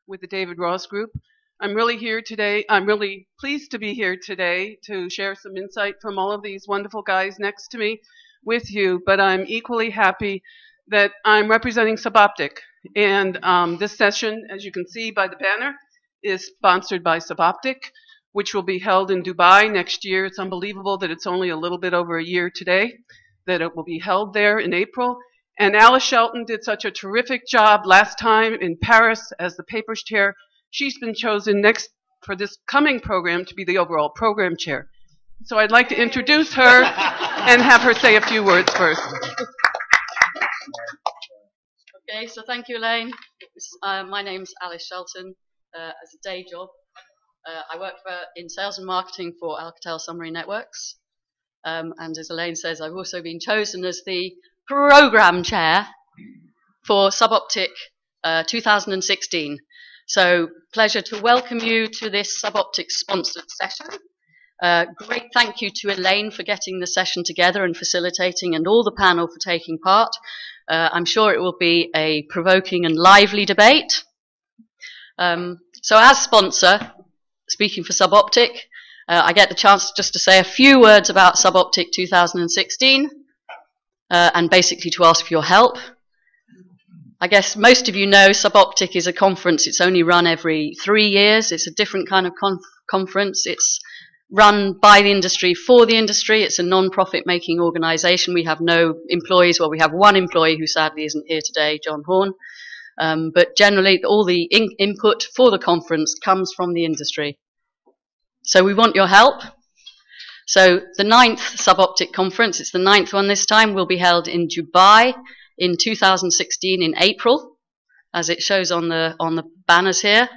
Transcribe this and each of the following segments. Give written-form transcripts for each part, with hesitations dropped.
with the David Ross Group. I'm really pleased to be here today to share some insight from all of these wonderful guys next to me with you, but I'm equally happy that I'm representing Suboptic. And this session, as you can see by the banner, is sponsored by Suboptic, which will be held in Dubai next year. It's unbelievable that it's only a little bit over a year today that it will be held there in April. And Alice Shelton did such a terrific job last time in Paris as the papers chair. She's been chosen next for this coming program to be the overall program chair. So I'd like to introduce her and have her say a few words first. Okay, so thank you, Elaine. My name's Alice Shelton. As a day job, I work in sales and marketing for Alcatel Submarine Networks. And as Elaine says, I've also been chosen as the program chair for Suboptic 2016. So pleasure to welcome you to this Suboptic sponsored session. Great thank you to Elaine for getting the session together and facilitating, and all the panel for taking part. I'm sure it will be a provoking and lively debate. So as sponsor, speaking for Suboptic, I get the chance just to say a few words about Suboptic 2016 and basically to ask for your help. I guess most of you know Suboptic is a conference. It's only run every 3 years. It's a different kind of conference. It's run by the industry for the industry. It's a non-profit making organization. We have no employees. Well, we have one employee who sadly isn't here today, John Horn. But generally, all the input for the conference comes from the industry. So we want your help. So the 9th Suboptic conference, it's the 9th one this time, will be held in Dubai in 2016 in April, as it shows on the banners here.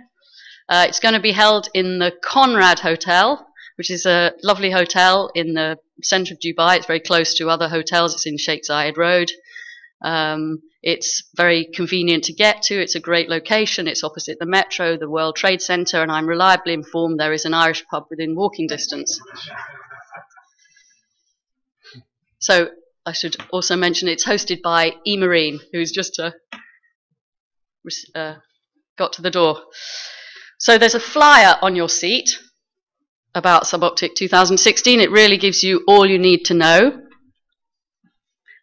It's going to be held in the Conrad Hotel, which is a lovely hotel in the center of Dubai. It's very close to other hotels. It's in Sheikh Zayed Road. It's very convenient to get to. It's a great location. It's opposite the Metro, the World Trade Center, and I'm reliably informed there is an Irish pub within walking distance. So I should also mention it's hosted by E-Marine, who's just got to the door. So there's a flyer on your seat about Suboptic 2016. It really gives you all you need to know.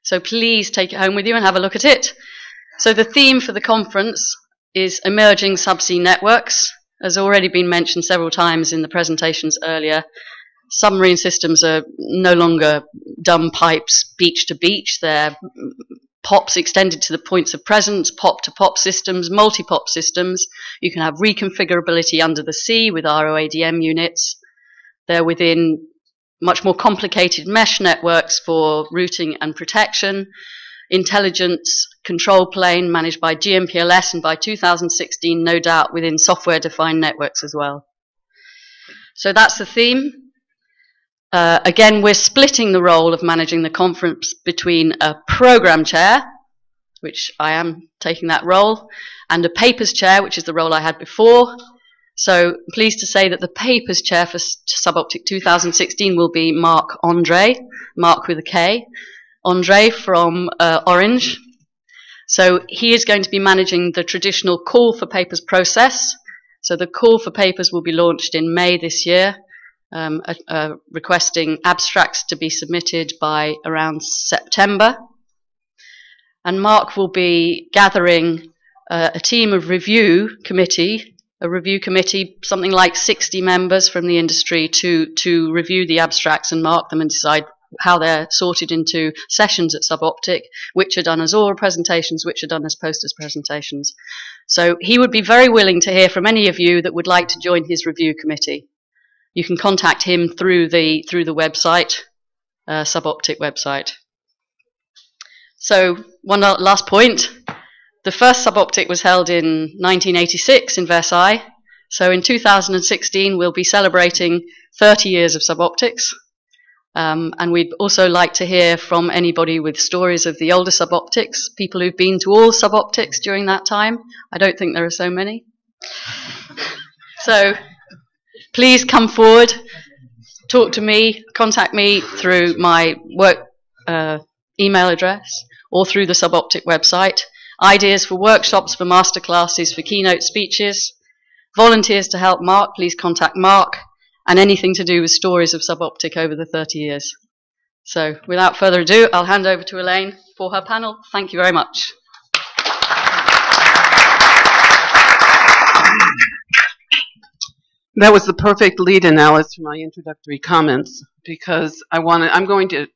So please take it home with you and have a look at it. So the theme for the conference is Emerging Subsea Networks. As already been mentioned several times in the presentations earlier, submarine systems are no longer dumb pipes beach to beach. They're POPs extended to the points of presence, POP-to-POP systems, multi-POP systems. You can have reconfigurability under the sea with ROADM units. They're within much more complicated mesh networks for routing and protection, intelligence control plane managed by GMPLS, and by 2016, no doubt, within software-defined networks as well. So that's the theme. Again, we're splitting the role of managing the conference between a program chair, which I am taking that role, and a papers chair, which is the role I had before. So pleased to say that the papers chair for Suboptic 2016 will be Marc Andre, Marc with a K, Andre from Orange. So he is going to be managing the traditional call for papers process. So the call for papers will be launched in May this year, requesting abstracts to be submitted by around September. And Marc will be gathering a team of review committee, something like 60 members from the industry to review the abstracts and mark them and decide how they're sorted into sessions at Suboptic, which are done as oral presentations, which are done as posters presentations. So he would be very willing to hear from any of you that would like to join his review committee. You can contact him through the website, Suboptic website. So one last point. The first Suboptic was held in 1986 in Versailles. So in 2016, we'll be celebrating 30 years of Suboptics. And we'd also like to hear from anybody with stories of the older Suboptics, people who've been to all Suboptics during that time. I don't think there are so many. So please come forward, talk to me, contact me through my work email address or through the Suboptic website. Ideas for workshops, for masterclasses, for keynote speeches. Volunteers to help Mark, please contact Mark, and anything to do with stories of Suboptic over the 30 years. So without further ado, I'll hand over to Elaine for her panel. Thank you very much. That was the perfect lead-in, Alice, for my introductory comments, because I'm going to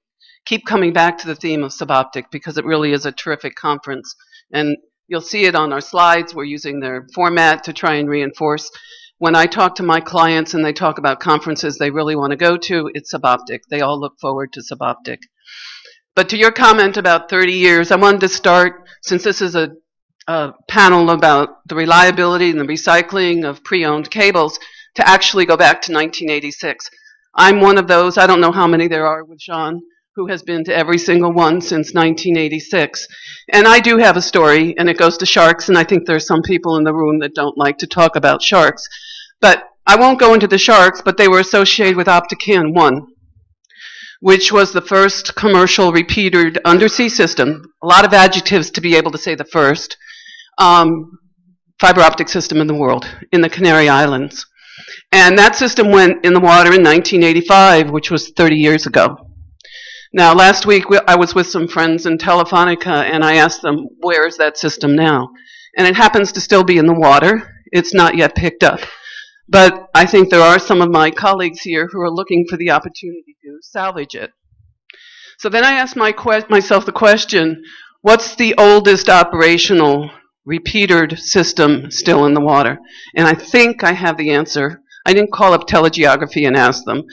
keep coming back to the theme of Suboptic because it really is a terrific conference. And you'll see it on our slides. We're using their format to try and reinforce. When I talk to my clients and they talk about conferences they really want to go to, it's Suboptic. They all look forward to Suboptic. But to your comment about 30 years, I wanted to start, since this is a panel about the reliability and the recycling of pre-owned cables, to actually go back to 1986. I'm one of those, I don't know how many there are with Jean, who has been to every single one since 1986. And I do have a story, and it goes to sharks, and I think there's some people in the room that don't like to talk about sharks. But I won't go into the sharks, but they were associated with Optican 1, which was the first commercial repeatered undersea system. A lot of adjectives to be able to say the first fiber optic system in the world, in the Canary Islands. And that system went in the water in 1985, which was 30 years ago. Now, last week I was with some friends in Telefonica, and I asked them, where is that system now? And it happens to still be in the water. It's not yet picked up. But I think there are some of my colleagues here who are looking for the opportunity to salvage it. So then I asked myself the question, what's the oldest operational repeatered system still in the water? And I think I have the answer. I didn't call up telegeography and ask them,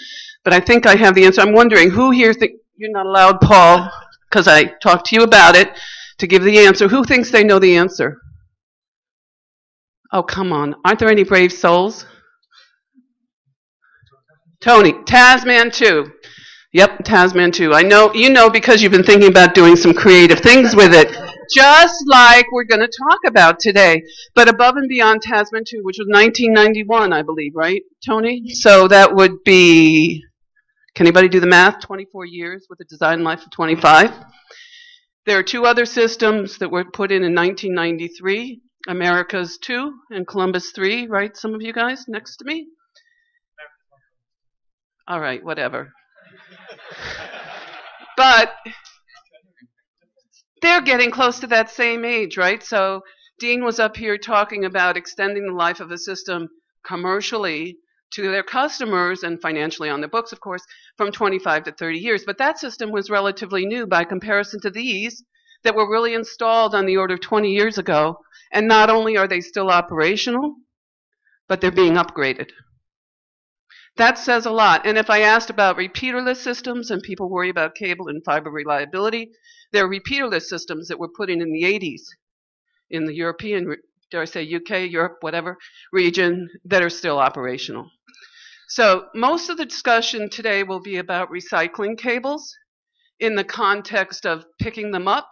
but I think I have the answer. I'm wondering who here you're not allowed, Paul, because I talked to you about it, to give the answer. Who thinks they know the answer? Oh, come on. Aren't there any brave souls? Tony, Tasman 2. Yep, Tasman 2. I know, you know, because you've been thinking about doing some creative things with it, just like we're going to talk about today. But above and beyond Tasman 2, which was 1991, I believe, right, Tony? So that would be, can anybody do the math? 24 years with a design life of 25. There are two other systems that were put in 1993, America's 2 and Columbus 3, right, some of you guys next to me? All right, whatever. But they're getting close to that same age, right? So Dean was up here talking about extending the life of a system commercially to their customers and financially on their books, of course, from 25 to 30 years. But that system was relatively new by comparison to these that were really installed on the order of 20 years ago. And not only are they still operational, but they're being upgraded. That says a lot. And if I asked about repeaterless systems, and people worry about cable and fiber reliability, there are repeaterless systems that were put in the 80s in the European, dare I say UK, Europe, whatever, region that are still operational. So most of the discussion today will be about recycling cables in the context of picking them up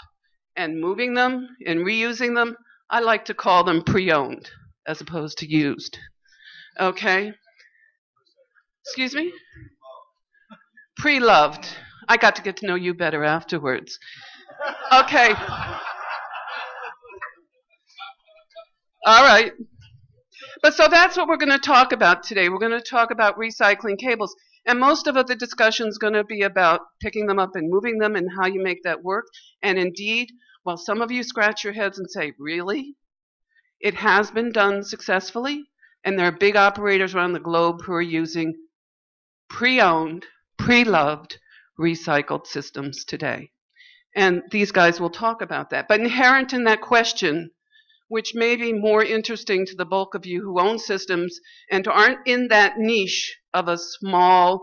and moving them and reusing them. I like to call them pre-owned as opposed to used. Okay? Excuse me? Pre-loved. I got to get to know you better afterwards. Okay. All right. But so that's what we're going to talk about today. We're going to talk about recycling cables. And most of the discussion is going to be about picking them up and moving them and how you make that work. And indeed, while some of you scratch your heads and say, really? It has been done successfully. And there are big operators around the globe who are using pre-owned, pre-loved, recycled systems today. And these guys will talk about that. But inherent in that question, which may be more interesting to the bulk of you who own systems and aren't in that niche of a small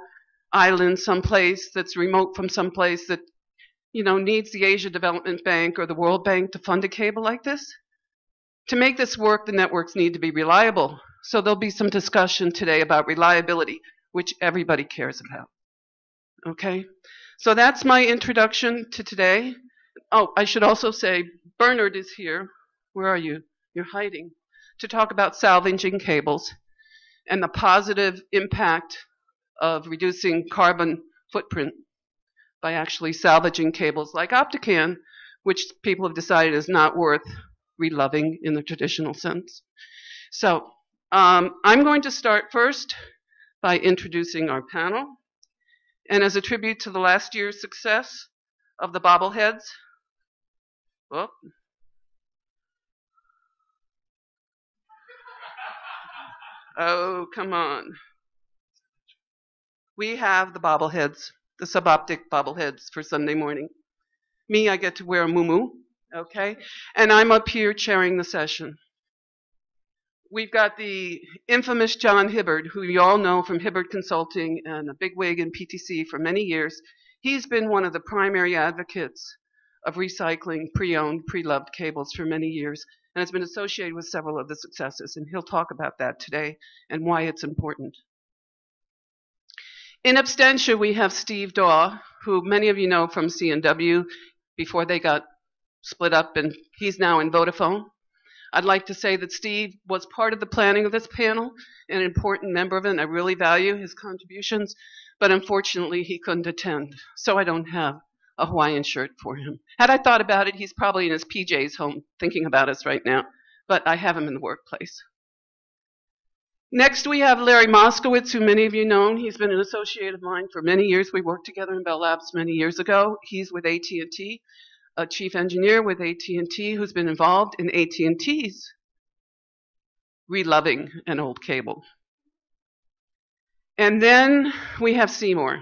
island someplace that's remote from someplace that, you know, needs the Asia Development Bank or the World Bank to fund a cable like this. To make this work, the networks need to be reliable. So there'll be some discussion today about reliability, which everybody cares about. Okay? So that's my introduction to today. Oh, I should also say Bernard is here. Where are you? You're hiding. To talk about salvaging cables and the positive impact of reducing carbon footprint by actually salvaging cables like Optican, which people have decided is not worth reloving in the traditional sense. So I'm going to start first by introducing our panel. And as a tribute to the last year's success of the bobbleheads, whoop. Oh, come on. We have the bobbleheads, the suboptic bobbleheads for Sunday morning. Me, I get to wear a muumuu, okay? And I'm up here chairing the session. We've got the infamous John Hibbard, who you all know from Hibbard Consulting and a bigwig in PTC for many years. He's been one of the primary advocates of recycling pre-owned, pre-loved cables for many years, and has been associated with several of the successes, and he'll talk about that today and why it's important. In absentia, we have Steve Daw, who many of you know from C&W before they got split up, and he's now in Vodafone. I'd like to say that Steve was part of the planning of this panel, an important member of it, and I really value his contributions, but unfortunately he couldn't attend, so I don't have a Hawaiian shirt for him. Had I thought about it, he's probably in his PJs home thinking about us right now, but I have him in the workplace. Next, we have Larry Moskowitz, who many of you know. He's been an associate of mine for many years. We worked together in Bell Labs many years ago. He's with AT&T, a chief engineer with AT&T who's been involved in AT&T's reloving an old cable. And then we have Seymour.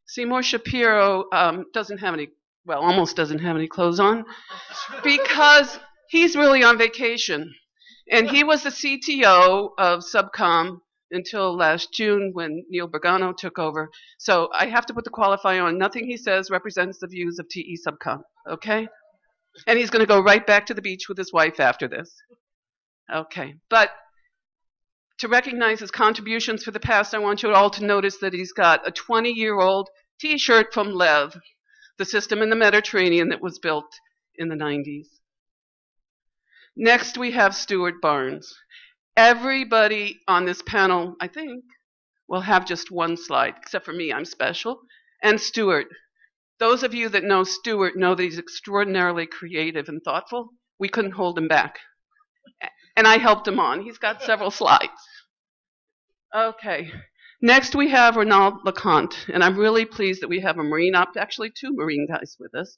Seymour Shapiro doesn't have any, well, almost doesn't have any clothes on because he's really on vacation. And he was the CTO of Subcom until last June when Neil Bergano took over. So I have to put the qualifier on. Nothing he says represents the views of TE Subcom, okay? And he's going to go right back to the beach with his wife after this. Okay, but to recognize his contributions for the past, I want you all to notice that he's got a 20-year-old T-shirt from LEV, the system in the Mediterranean that was built in the 90s. Next, we have Stuart Barnes. Everybody on this panel, I think, will have just one slide, except for me, I'm special. And Stuart. Those of you that know Stuart know that he's extraordinarily creative and thoughtful. We couldn't hold him back. And I helped him on. He's got several slides. Okay. Next, we have Raynald Leconte. And I'm really pleased that we have a Marine actually two Marine guys with us.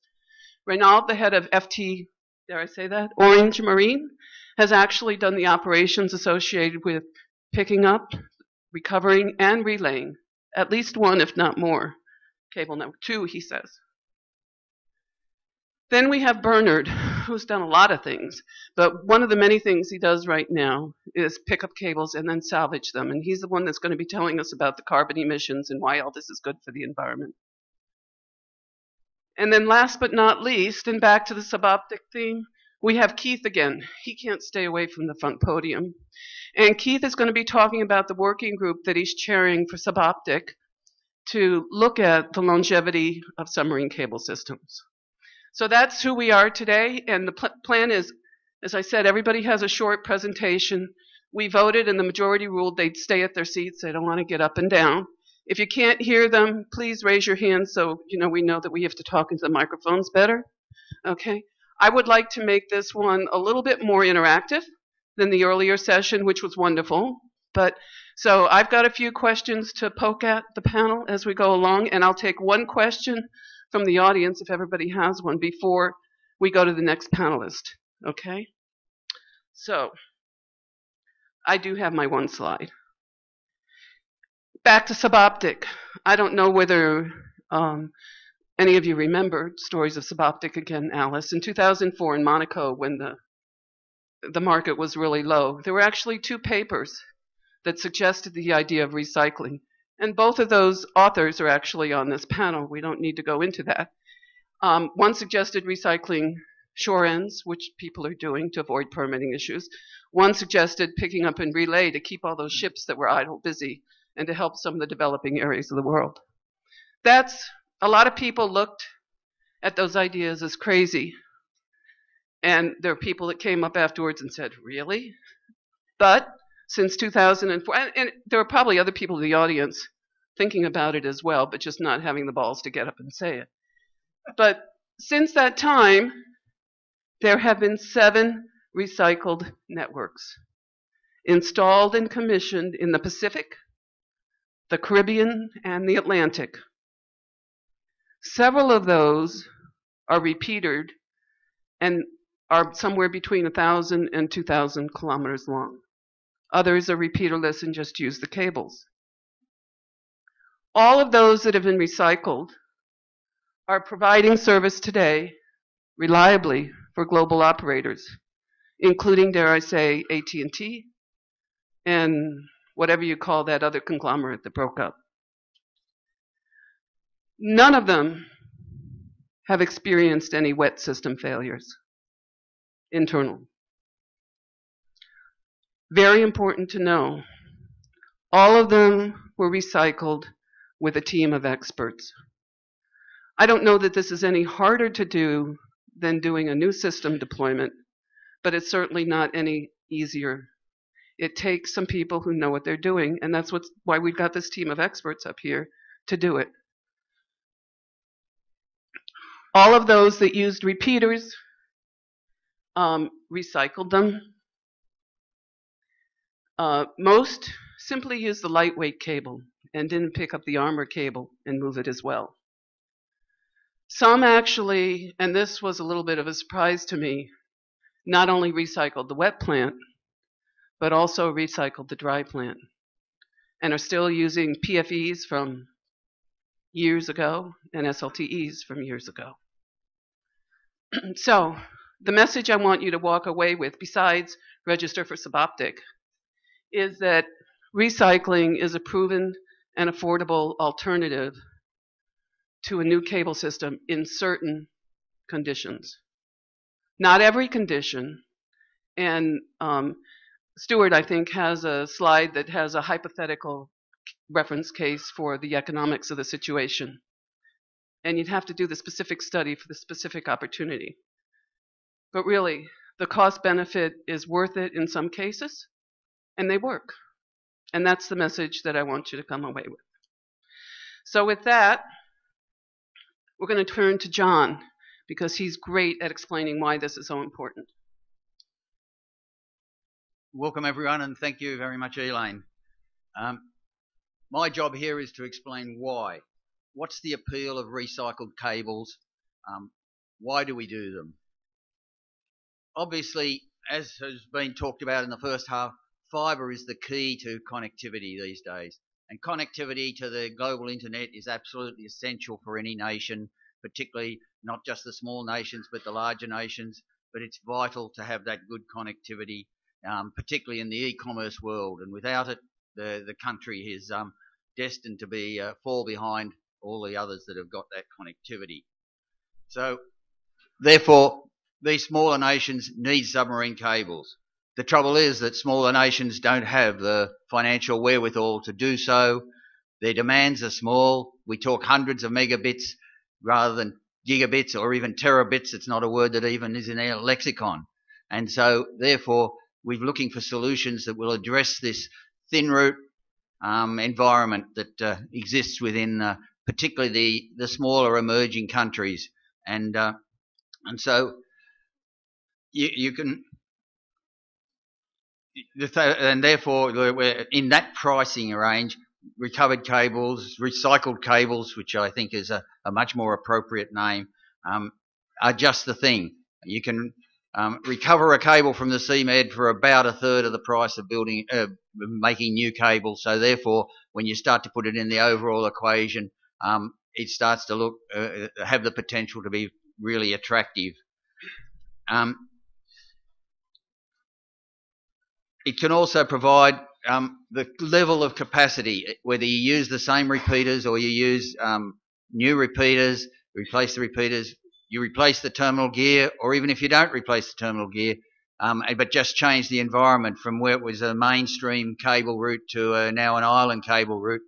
Raynald, the head of FT, dare I say that? Orange Marine, has actually done the operations associated with picking up, recovering, and relaying at least one, if not more, cable network. Two, he says. Then we have Bernard, who's done a lot of things, but one of the many things he does right now is pick up cables and then salvage them, and he's the one that's going to be telling us about the carbon emissions and why all this is good for the environment. And then last but not least, and back to the suboptic theme, we have Keith again. He can't stay away from the front podium. And Keith is going to be talking about the working group that he's chairing for suboptic to look at the longevity of submarine cable systems. So that's who we are today, and the plan is, as I said, everybody has a short presentation. We voted, and the majority ruled they'd stay at their seats. They don't want to get up and down. If you can't hear them, please raise your hand so we know that we have to talk into the microphones better. Okay. I would like to make this one a little bit more interactive than the earlier session, which was wonderful. But so I've got a few questions to poke at the panel as we go along, and I'll take one question from the audience if everybody has one before we go to the next panelist. Okay? So I do have my one slide. Back to suboptic. I don't know whether any of you remember stories of suboptic again, Alice. In 2004 in Monaco, when the market was really low, there were actually two papers that suggested the idea of recycling. And both of those authors are actually on this panel. We don't need to go into that. One suggested recycling shore ends, which people are doing to avoid permitting issues. One suggested picking up and relay to keep all those ships that were idle busy and to help some of the developing areas of the world. A lot of people looked at those ideas as crazy. And there are people that came up afterwards and said, really? But since 2004, and there were probably other people in the audience thinking about it as well, but just not having the balls to get up and say it. But since that time, there have been 7 recycled networks. installed and commissioned in the Pacific, the Caribbean, and the Atlantic. Several of those are repeatered and are somewhere between 1,000 and 2,000 kilometers long. Others are repeaterless and just use the cables. All of those that have been recycled are providing service today reliably for global operators, including, dare I say, AT&T and whatever you call that other conglomerate that broke up. None of them have experienced any wet system failures, internal. Very important to know, all of them were recycled with a team of experts. I don't know that this is any harder to do than doing a new system deployment, but it's certainly not any easier. It takes some people who know what they're doing, and that's why we've got this team of experts up here to do it. All of those that used repeaters recycled them. Most simply used the lightweight cable and didn't pick up the armor cable and move it as well. Some actually, and this was a little bit of a surprise to me, not only recycled the wet plant, but also recycled the dry plant and are still using PFEs from years ago and SLTEs from years ago. So the message I want you to walk away with, besides register for suboptic, is that recycling is a proven and affordable alternative to a new cable system in certain conditions. Not every condition, and Stuart, I think, has a slide that has a hypothetical reference case for the economics of the situation. And you'd have to do the specific study for the specific opportunity. But really, the cost benefit is worth it in some cases, and they work. And that's the message that I want you to come away with. So with that, we're going to turn to John, because he's great at explaining why this is so important. Welcome everyone, and thank you very much, Elaine. My job here is to explain why. What's the appeal of recycled cables? Why do we do them? Obviously, as has been talked about in the first half, fibre is the key to connectivity these days. And connectivity to the global internet is absolutely essential for any nation, particularly not just the small nations but the larger nations. But it's vital to have that good connectivity, particularly in the e-commerce world. And without it, the country is destined to be fall behind all the others that have got that connectivity. So, therefore, these smaller nations need submarine cables. The trouble is that smaller nations don't have the financial wherewithal to do so. Their demands are small. We talk hundreds of megabits rather than gigabits or even terabits. It's not a word that even is in our lexicon. And so, therefore, we're looking for solutions that will address this thin route environment that exists within particularly the smaller emerging countries. And so you can, and therefore we're in that pricing range. Recovered cables, recycled cables, which I think is a much more appropriate name, are just the thing. You can recover a cable from the seabed for about a third of the price of making new cables. So therefore, when you start to put it in the overall equation, it starts to look have the potential to be really attractive. It can also provide the level of capacity, whether you use the same repeaters or you use new repeaters, replace the repeaters, you replace the terminal gear, or even if you don't replace the terminal gear, but just change the environment from where it was a mainstream cable route to now an island cable route.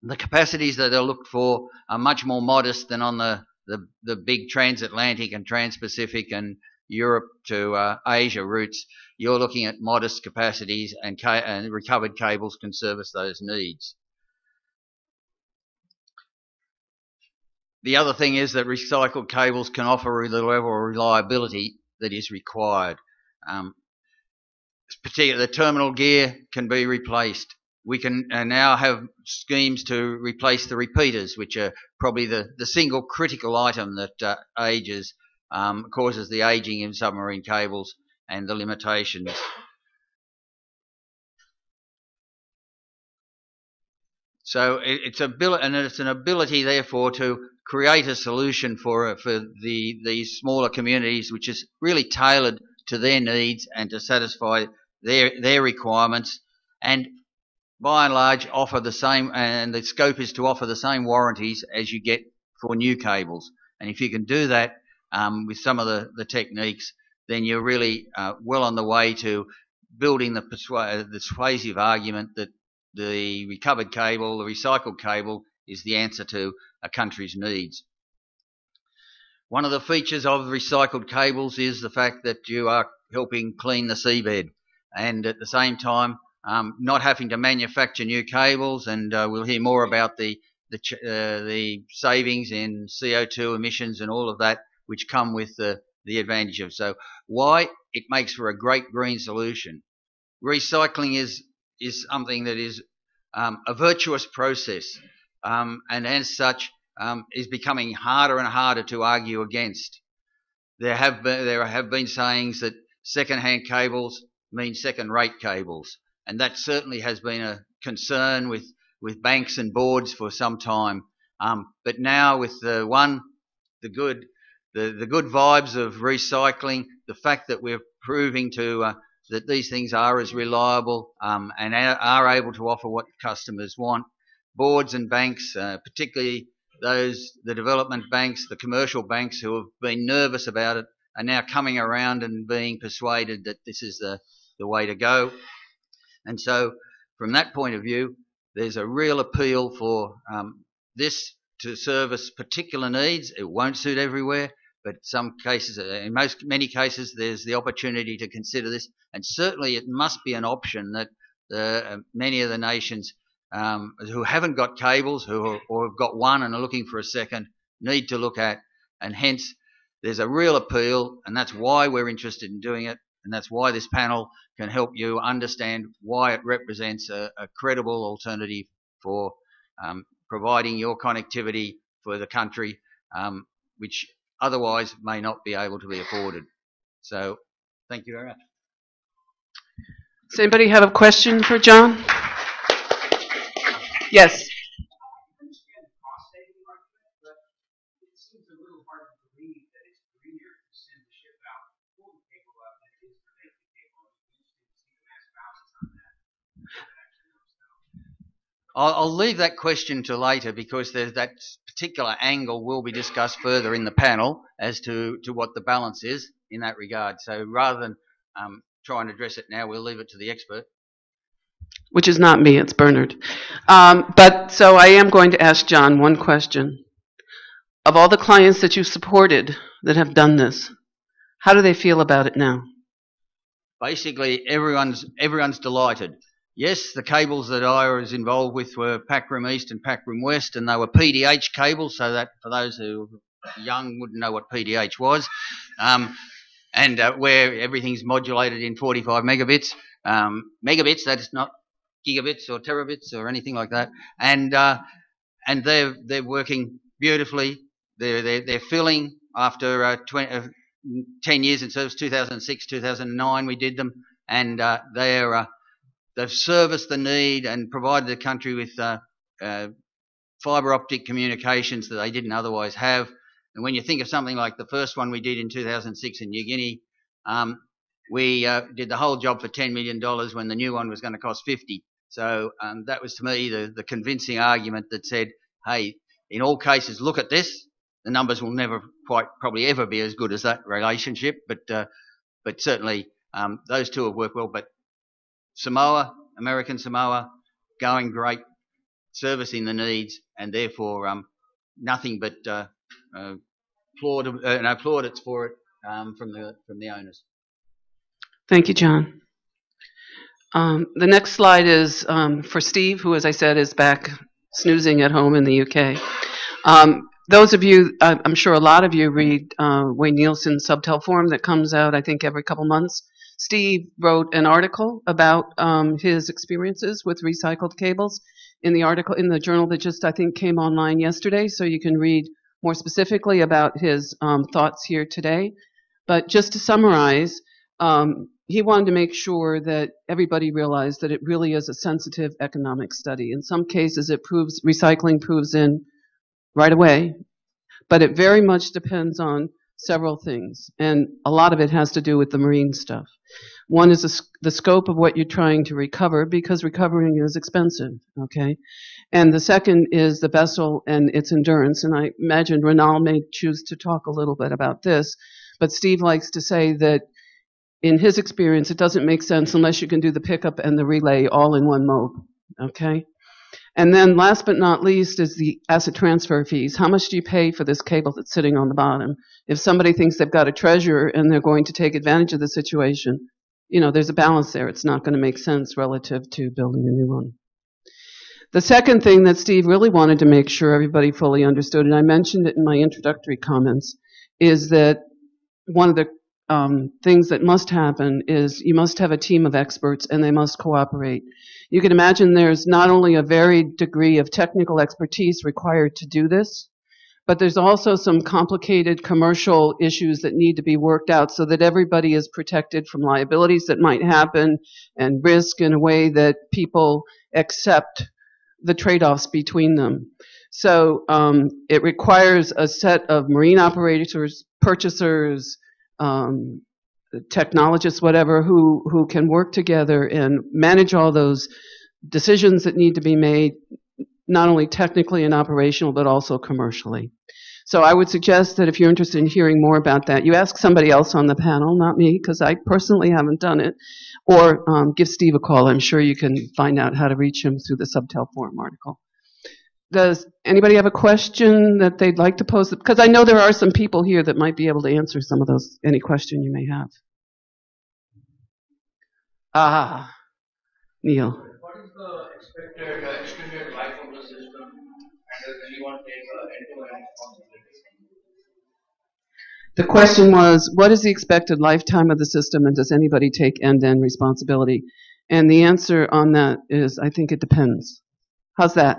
The capacities that are looked for are much more modest than on the big transatlantic and transpacific and Europe to Asia routes. You're looking at modest capacities, and recovered cables can service those needs. The other thing is that recycled cables can offer the level of reliability that is required. particularly the terminal gear can be replaced. We can now have schemes to replace the repeaters, which are probably the single critical item that causes the aging in submarine cables and the limitations. So it's an ability, therefore, to create a solution for these smaller communities, which is really tailored to their needs and to satisfy their requirements, and by and large offer the same. And the scope is to offer the same warranties as you get for new cables. And if you can do that with some of the techniques, then you're really well on the way to building the persuasive argument that the recovered cable, the recycled cable, is the answer to a country's needs. One of the features of recycled cables is the fact that you are helping clean the seabed, and at the same time not having to manufacture new cables. And we'll hear more about the savings in CO2 emissions and all of that, which come with the advantage of. So why it makes for a great green solution. Recycling is something that is a virtuous process, and as such is becoming harder and harder to argue against. There have been sayings that second-hand cables mean second-rate cables, and that certainly has been a concern with banks and boards for some time. But now with the good vibes of recycling, the fact that we're proving that these things are as reliable and are able to offer what customers want, boards and banks, particularly the development banks, the commercial banks who have been nervous about it, are now coming around and being persuaded that this is the way to go. And so from that point of view, there's a real appeal for this to service particular needs. It won't suit everywhere, but some cases, in many cases, there's the opportunity to consider this, and certainly it must be an option that many of the nations who haven't got cables, or have got one and are looking for a second, need to look at. And hence, there's a real appeal, and that's why we're interested in doing it, and that's why this panel can help you understand why it represents a credible alternative for providing your connectivity for the country, which otherwise may not be able to be afforded. So, thank you very much. Does anybody have a question for John? Yes. I'll leave that question to later, because that particular angle will be discussed further in the panel as to what the balance is in that regard. So rather than try and address it now, we'll leave it to the expert. Which is not me, it's Bernard. But so I am going to ask John one question. Of all the clients that you supported that have done this, how do they feel about it now? Basically, everyone's delighted. Yes, the cables that I was involved with were Packroom East and Packroom West, and they were PDH cables, so that for those who are young wouldn't know what PDH was, and where everything's modulated in 45 megabits. Megabits, that is not gigabits or terabits or anything like that. And they're working beautifully. They're filling after 10 years in service. 2006, 2009 we did them, and they've serviced the need and provided the country with fibre optic communications that they didn't otherwise have. And when you think of something like the first one we did in 2006 in New Guinea, we did the whole job for $10 million when the new one was going to cost 50. So that was to me the convincing argument that said, hey, in all cases, look at this. The numbers will never quite probably ever be as good as that relationship, but certainly those two have worked well. But Samoa, American Samoa, going great, servicing the needs, and therefore nothing but plaudits for it from the owners. Thank you, John. The next slide is for Steve, who, as I said, is back snoozing at home in the UK. Those of you, I'm sure a lot of you read Wayne Nielsen's Subtel Forum that comes out, I think, every couple months. Steve wrote an article about his experiences with recycled cables in the article in the journal that just, I think, came online yesterday. So you can read more specifically about his thoughts here today. But just to summarize, he wanted to make sure that everybody realized that it really is a sensitive economic study. In some cases, recycling proves in right away, but it very much depends on several things, and a lot of it has to do with the marine stuff. One is the scope of what you're trying to recover, because recovering is expensive, okay? And the second is the vessel and its endurance, and I imagine Raynald may choose to talk a little bit about this, but Steve likes to say that in his experience, it doesn't make sense unless you can do the pickup and the relay all in one mode, okay? And then last but not least is the asset transfer fees. How much do you pay for this cable that's sitting on the bottom? If somebody thinks they've got a treasure and they're going to take advantage of the situation, you know, there's a balance there. It's not going to make sense relative to building a new one. The second thing that Steve really wanted to make sure everybody fully understood, and I mentioned it in my introductory comments, is that one of the things that must happen is you must have a team of experts and they must cooperate. You can imagine there's not only a varied degree of technical expertise required to do this, but there's also some complicated commercial issues that need to be worked out so that everybody is protected from liabilities that might happen and risk in a way that people accept the trade-offs between them. So it requires a set of marine operators, purchasers, technologists, whatever, who can work together and manage all those decisions that need to be made, not only technically and operational, but also commercially. So I would suggest that if you're interested in hearing more about that, you ask somebody else on the panel, not me, because I personally haven't done it, or give Steve a call. I'm sure you can find out how to reach him through the Subtel Forum article. Does anybody have a question that they'd like to pose? Because I know there are some people here that might be able to answer some of those, any question you may have. Neil. What is the expected extended life of the system, and does anyone take end-to-end responsibility? The question was, what is the expected lifetime of the system, and does anybody take end-to-end responsibility? And the answer on that is, I think it depends. How's that?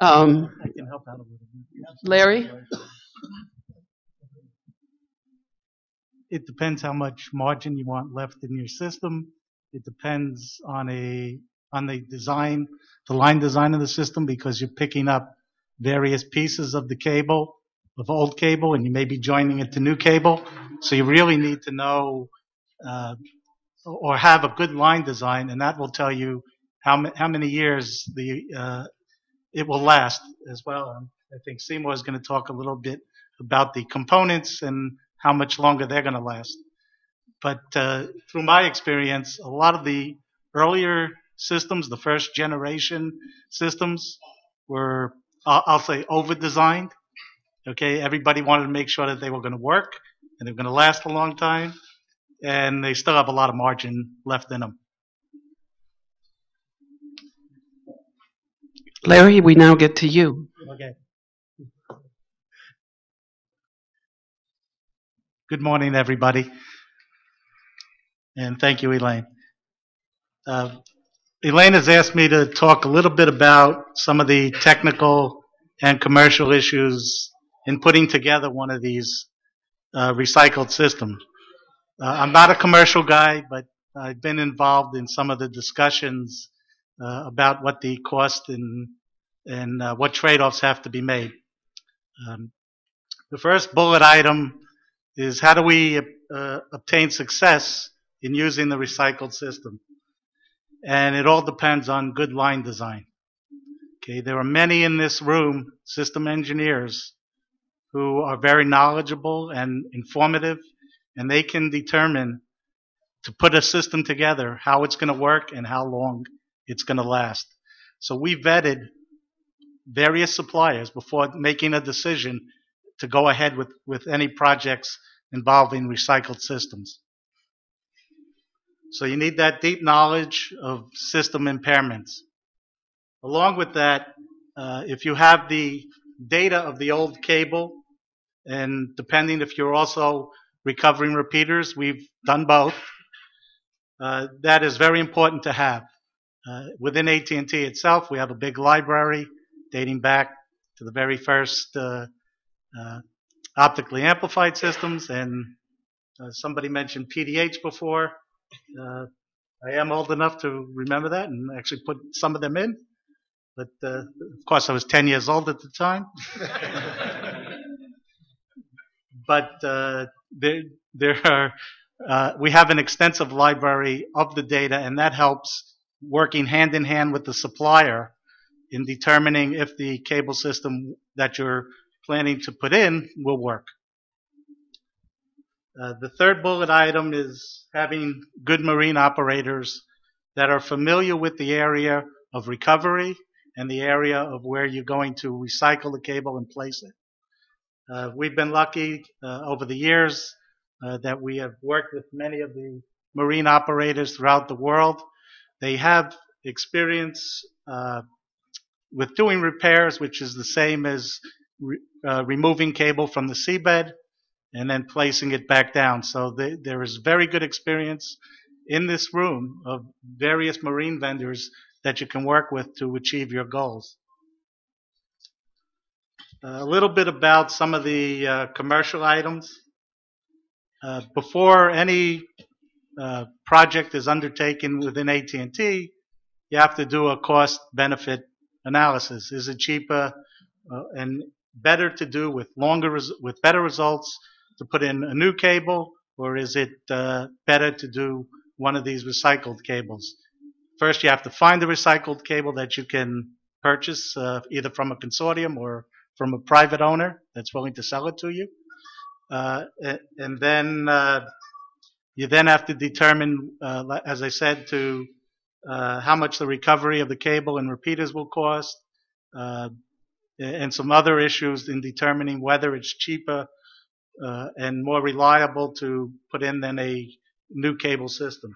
I can help out a little bit. Larry? It depends how much margin you want left in your system. It depends on the design, the line design of the system, because you're picking up various pieces of the cable, of old cable, and you may be joining it to new cable. So you really need to know or have a good line design, and that will tell you how many years it will last as well. I think Seymour is going to talk a little bit about the components and how much longer they're going to last. But through my experience, a lot of the earlier systems, the first generation systems, were, I'll say, over-designed. Okay, everybody wanted to make sure that they were going to work and they were going to last a long time, and they still have a lot of margin left in them. Larry, we now get to you. Okay. Good morning, everybody. And thank you, Elaine. Elaine has asked me to talk a little bit about some of the technical and commercial issues in putting together one of these recycled systems. I'm not a commercial guy, but I've been involved in some of the discussions about what the cost and what trade-offs have to be made. The first bullet item is, how do we obtain success in using the recycled system? And it all depends on good line design. Okay, there are many in this room, system engineers, who are very knowledgeable and informative, and they can determine, to put a system together, how it's going to work and how long it's going to last. So we vetted various suppliers before making a decision to go ahead with any projects involving recycled systems. So you need that deep knowledge of system impairments. Along with that, if you have the data of the old cable, and depending if you're also recovering repeaters. We've done both. That is very important to have. Within AT&T itself, we have a big library dating back to the very first optically amplified systems, and somebody mentioned PDH before. I am old enough to remember that and actually put some of them in, but of course I was 10 years old at the time. But we have an extensive library of the data, and that helps working hand in hand with the supplier in determining if the cable system that you're planning to put in will work. The third bullet item is having good marine operators that are familiar with the area of recovery and the area of where you're going to recycle the cable and place it. We've been lucky over the years that we have worked with many of the marine operators throughout the world. They have experience with doing repairs, which is the same as removing cable from the seabed and then placing it back down. So there is very good experience in this room of various marine vendors that you can work with to achieve your goals. A little bit about some of the commercial items. Before any project is undertaken within AT&T, you have to do a cost-benefit analysis. Is it cheaper and better to do with better results to put in a new cable, or is it better to do one of these recycled cables? First, you have to find the recycled cable that you can purchase either from a consortium or from a private owner that's willing to sell it to you. And then you then have to determine, as I said, how much the recovery of the cable and repeaters will cost, and some other issues in determining whether it's cheaper and more reliable to put in than a new cable system.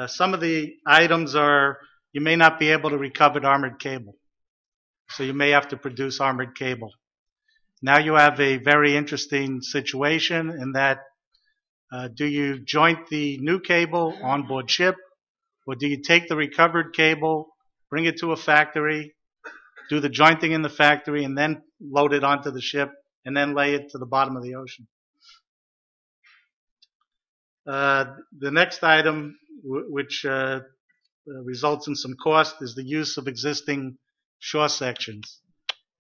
Some of the items are, you may not be able to recover armored cable, so you may have to produce armored cable. Now you have a very interesting situation in that do you joint the new cable on board ship, or do you take the recovered cable, bring it to a factory, do the jointing in the factory, and then load it onto the ship, and then lay it to the bottom of the ocean? The next item, which results in some cost, is the use of existing shore sections.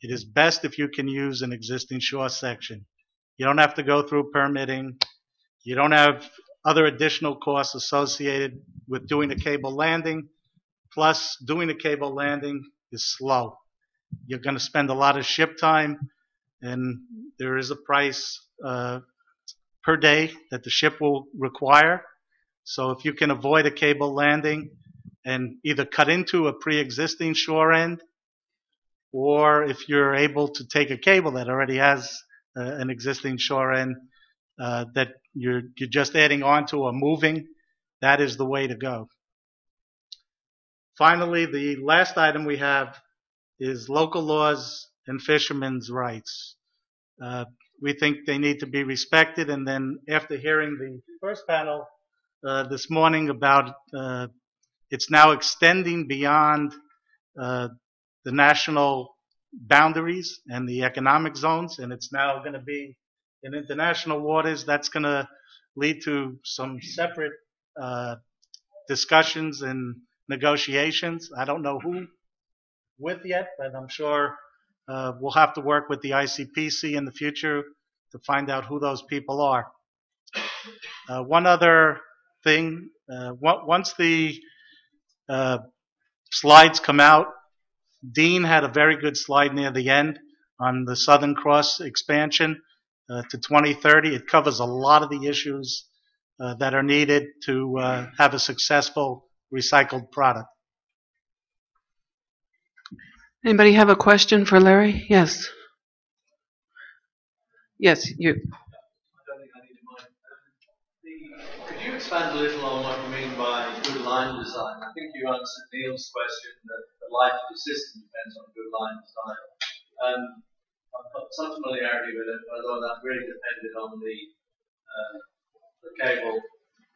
It is best if you can use an existing shore section. You don't have to go through permitting. You don't have other additional costs associated with doing a cable landing. Plus, doing a cable landing is slow. You're going to spend a lot of ship time, and there is a price per day that the ship will require. So if you can avoid a cable landing and either cut into a pre-existing shore end, or if you're able to take a cable that already has an existing shore end that you're just adding on to or moving, that is the way to go. Finally, the last item we have is local laws and fishermen's rights. We think they need to be respected, and then after hearing the first panel this morning about it's now extending beyond the national boundaries and the economic zones, and it's now going to be in international waters. That's going to lead to some separate discussions and negotiations. I don't know who with yet, but I'm sure we'll have to work with the ICPC in the future to find out who those people are. One other thing, once the slides come out, Dean had a very good slide near the end on the Southern Cross expansion to 2030. It covers a lot of the issues that are needed to have a successful recycled product. Anybody have a question for Larry? Yes. Yes, you. I don't think I need to mind. Could you expand a little on what you mean by good line design? I think you answered Neil's question that the life of the system depends on good line design. I'm some familiarity with it, although that really depended on the cable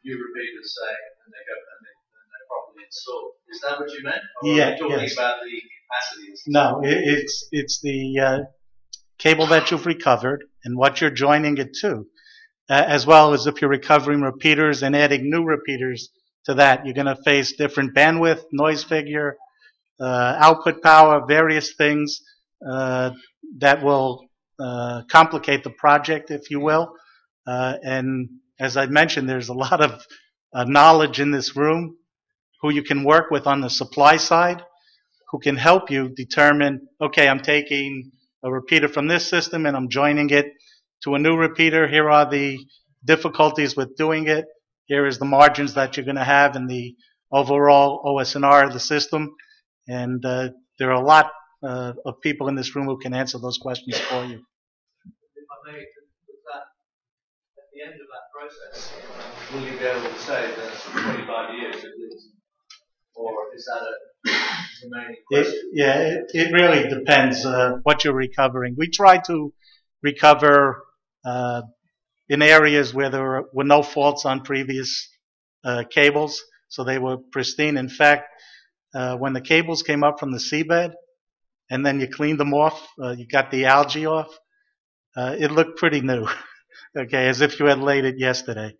you repeaters say, and they're properly installed. Is that what you meant? Or Yeah, are you talking yes. about the capacities? No, it's the cable that you've recovered and what you're joining it to, as well as if you're recovering repeaters and adding new repeaters to that. You're going to face different bandwidth, noise figure, output power, various things that will complicate the project, if you will. And as I mentioned, there's a lot of knowledge in this room who you can work with on the supply side, who can help you determine, okay, I'm taking a repeater from this system and I'm joining it to a new repeater. Here are the difficulties with doing it. Here is the margins that you're going to have in the overall OSNR of the system. And there are a lot of people in this room who can answer those questions for you. If I may, with that, at the end of that process, will you be able to say that 25 years at least? Or is that a remaining question? It really depends what you're recovering. We try to recover in areas where there were no faults on previous cables, so they were pristine. In fact, when the cables came up from the seabed and then you cleaned them off, you got the algae off, it looked pretty new, okay, as if you had laid it yesterday.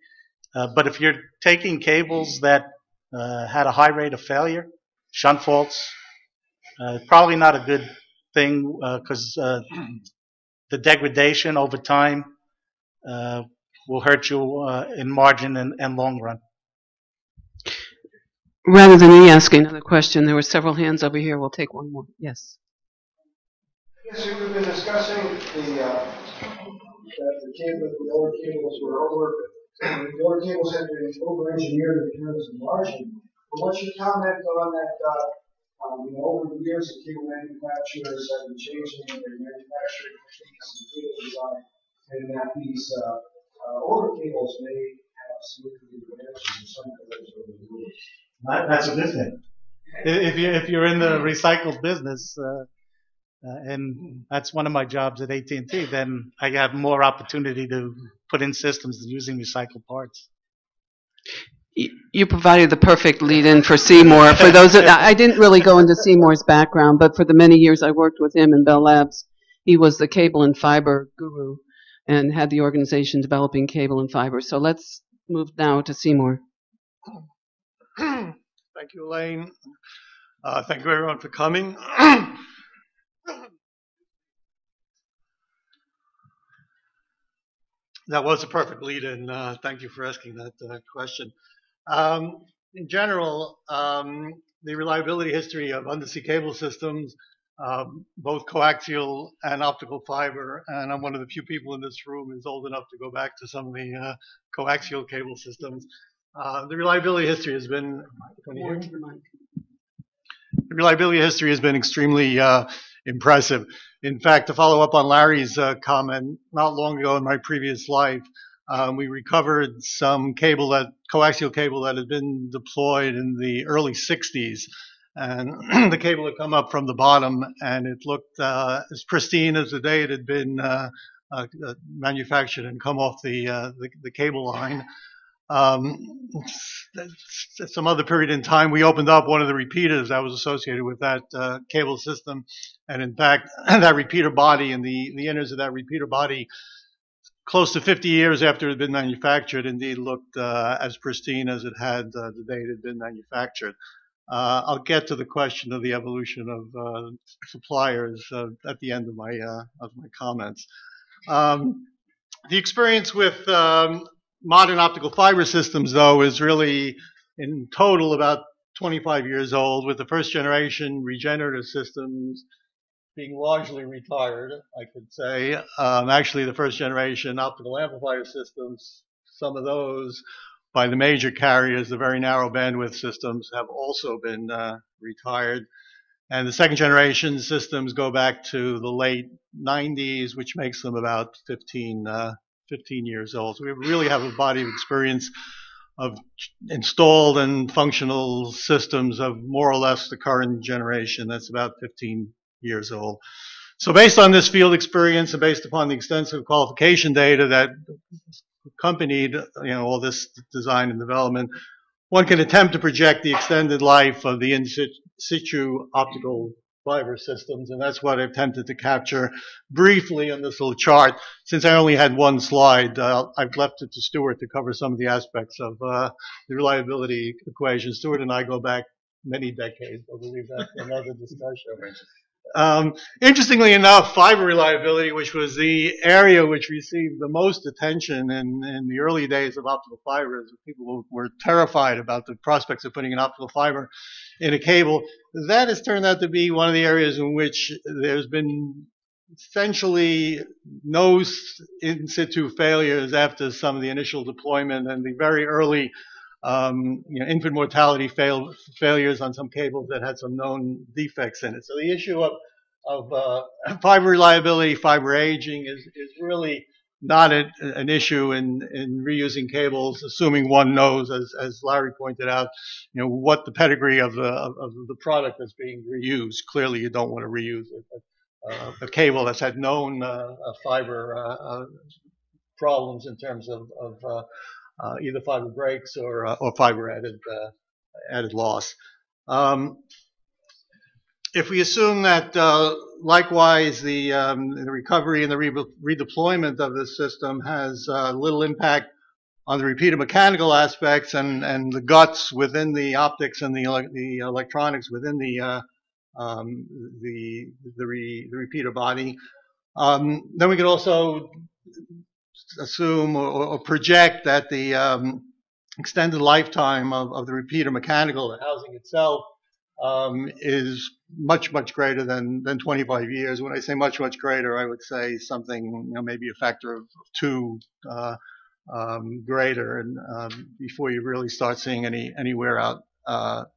But if you're taking cables that had a high rate of failure, shunt faults, probably not a good thing because the degradation over time will hurt you in margin and long run. Rather than me asking another question, there were several hands over here. We'll take one more. Yes. Yes, we've been discussing the lower cables the lower cables have been over-engineered in terms of margin. But what's your comment on that? Over the years, the cable manufacturers have been changing their manufacturing techniques and cable design, and that these older cables may have significant advantages in some areas over the years. That's a good thing. If you're in the recycled business, and that's one of my jobs at AT&T, then I have more opportunity to put in systems using recycled parts. You provided the perfect lead-in for Seymour. For those that, I didn't really go into Seymour's background, but for the many years I worked with him in Bell Labs, he was the cable and fiber guru and had the organization developing cable and fiber. So let's move now to Seymour. Thank you, Elaine. Thank you, everyone, for coming. That was a perfect lead-in. Thank you for asking that question. In general, the reliability history of undersea cable systems, both coaxial and optical fiber, and I'm one of the few people in this room who's old enough to go back to some of the coaxial cable systems. The reliability history has been. The reliability history has been extremely impressive. In fact, to follow up on Larry's comment, not long ago in my previous life, we recovered some coaxial cable that had been deployed in the early 60s. And the cable had come up from the bottom, and it looked as pristine as the day it had been manufactured and come off the cable line. Some other period in time, we opened up one of the repeaters that was associated with that cable system, and in fact, that repeater body and the innards of that repeater body, close to 50 years after it had been manufactured, indeed looked as pristine as it had the day it had been manufactured. I'll get to the question of the evolution of suppliers at the end of my comments. The experience with modern optical fiber systems, though, is really in total about 25 years old, with the first generation regenerative systems being largely retired, I could say. Actually, the first generation optical amplifier systems, some of those by the major carriers, the very narrow bandwidth systems, have also been retired. And the second generation systems go back to the late 90s, which makes them about 15 years old. So we really have a body of experience of installed and functional systems of more or less the current generation. That's about 15 years old. So based on this field experience and based upon the extensive qualification data that accompanied, all this design and development, one can attempt to project the extended life of the in situ optical fiber systems, and that's what I've attempted to capture briefly on this little chart. Since I only had one slide, I've left it to Stuart to cover some of the aspects of the reliability equation. Stuart and I go back many decades. I believe that's another discussion. Interestingly enough, fiber reliability, which was the area which received the most attention in the early days of optical fibers, people were terrified about the prospects of putting an optical fiber in a cable. That has turned out to be one of the areas in which there's been essentially no in situ failures after some of the initial deployment and the very early infant mortality failures on some cables that had some known defects in it. So the issue of fiber reliability, fiber aging is really not an issue in reusing cables, assuming one knows, as Larry pointed out, what the pedigree of the product that's being reused. Clearly, you don't want to reuse a cable that's had known fiber problems in terms of either fiber breaks or fiber added loss. If we assume that likewise the recovery and the redeployment of this system has little impact on the repeater mechanical aspects and the guts within the optics and the electronics within the repeater body, then we could also assume or project that the extended lifetime of the repeater mechanical, the housing itself, is much greater than 25 years. When I say much greater, I would say something, maybe a factor of 2 greater, and before you really start seeing any wear out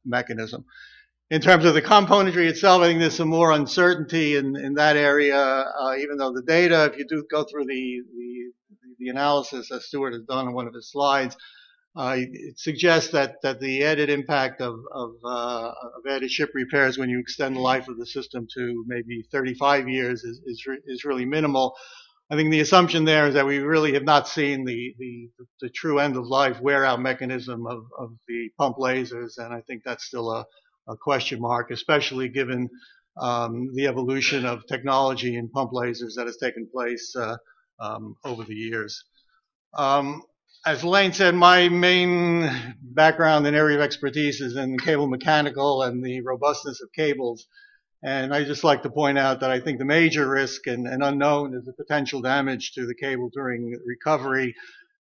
mechanism. In terms of the componentry itself, I think there's some more uncertainty in that area, even though the data, if you do go through the analysis that Stuart has done on one of his slides, it suggests that the added impact of added ship repairs when you extend the life of the system to maybe 35 years is really minimal. I think the assumption there is that we really have not seen the true end of life wear out mechanism of the pump lasers, and I think that's still a question mark, especially given the evolution of technology in pump lasers that has taken place over the years. As Elaine said, my main background and area of expertise is in cable mechanical and the robustness of cables. And I just like to point out that I think the major risk and unknown is the potential damage to the cable during recovery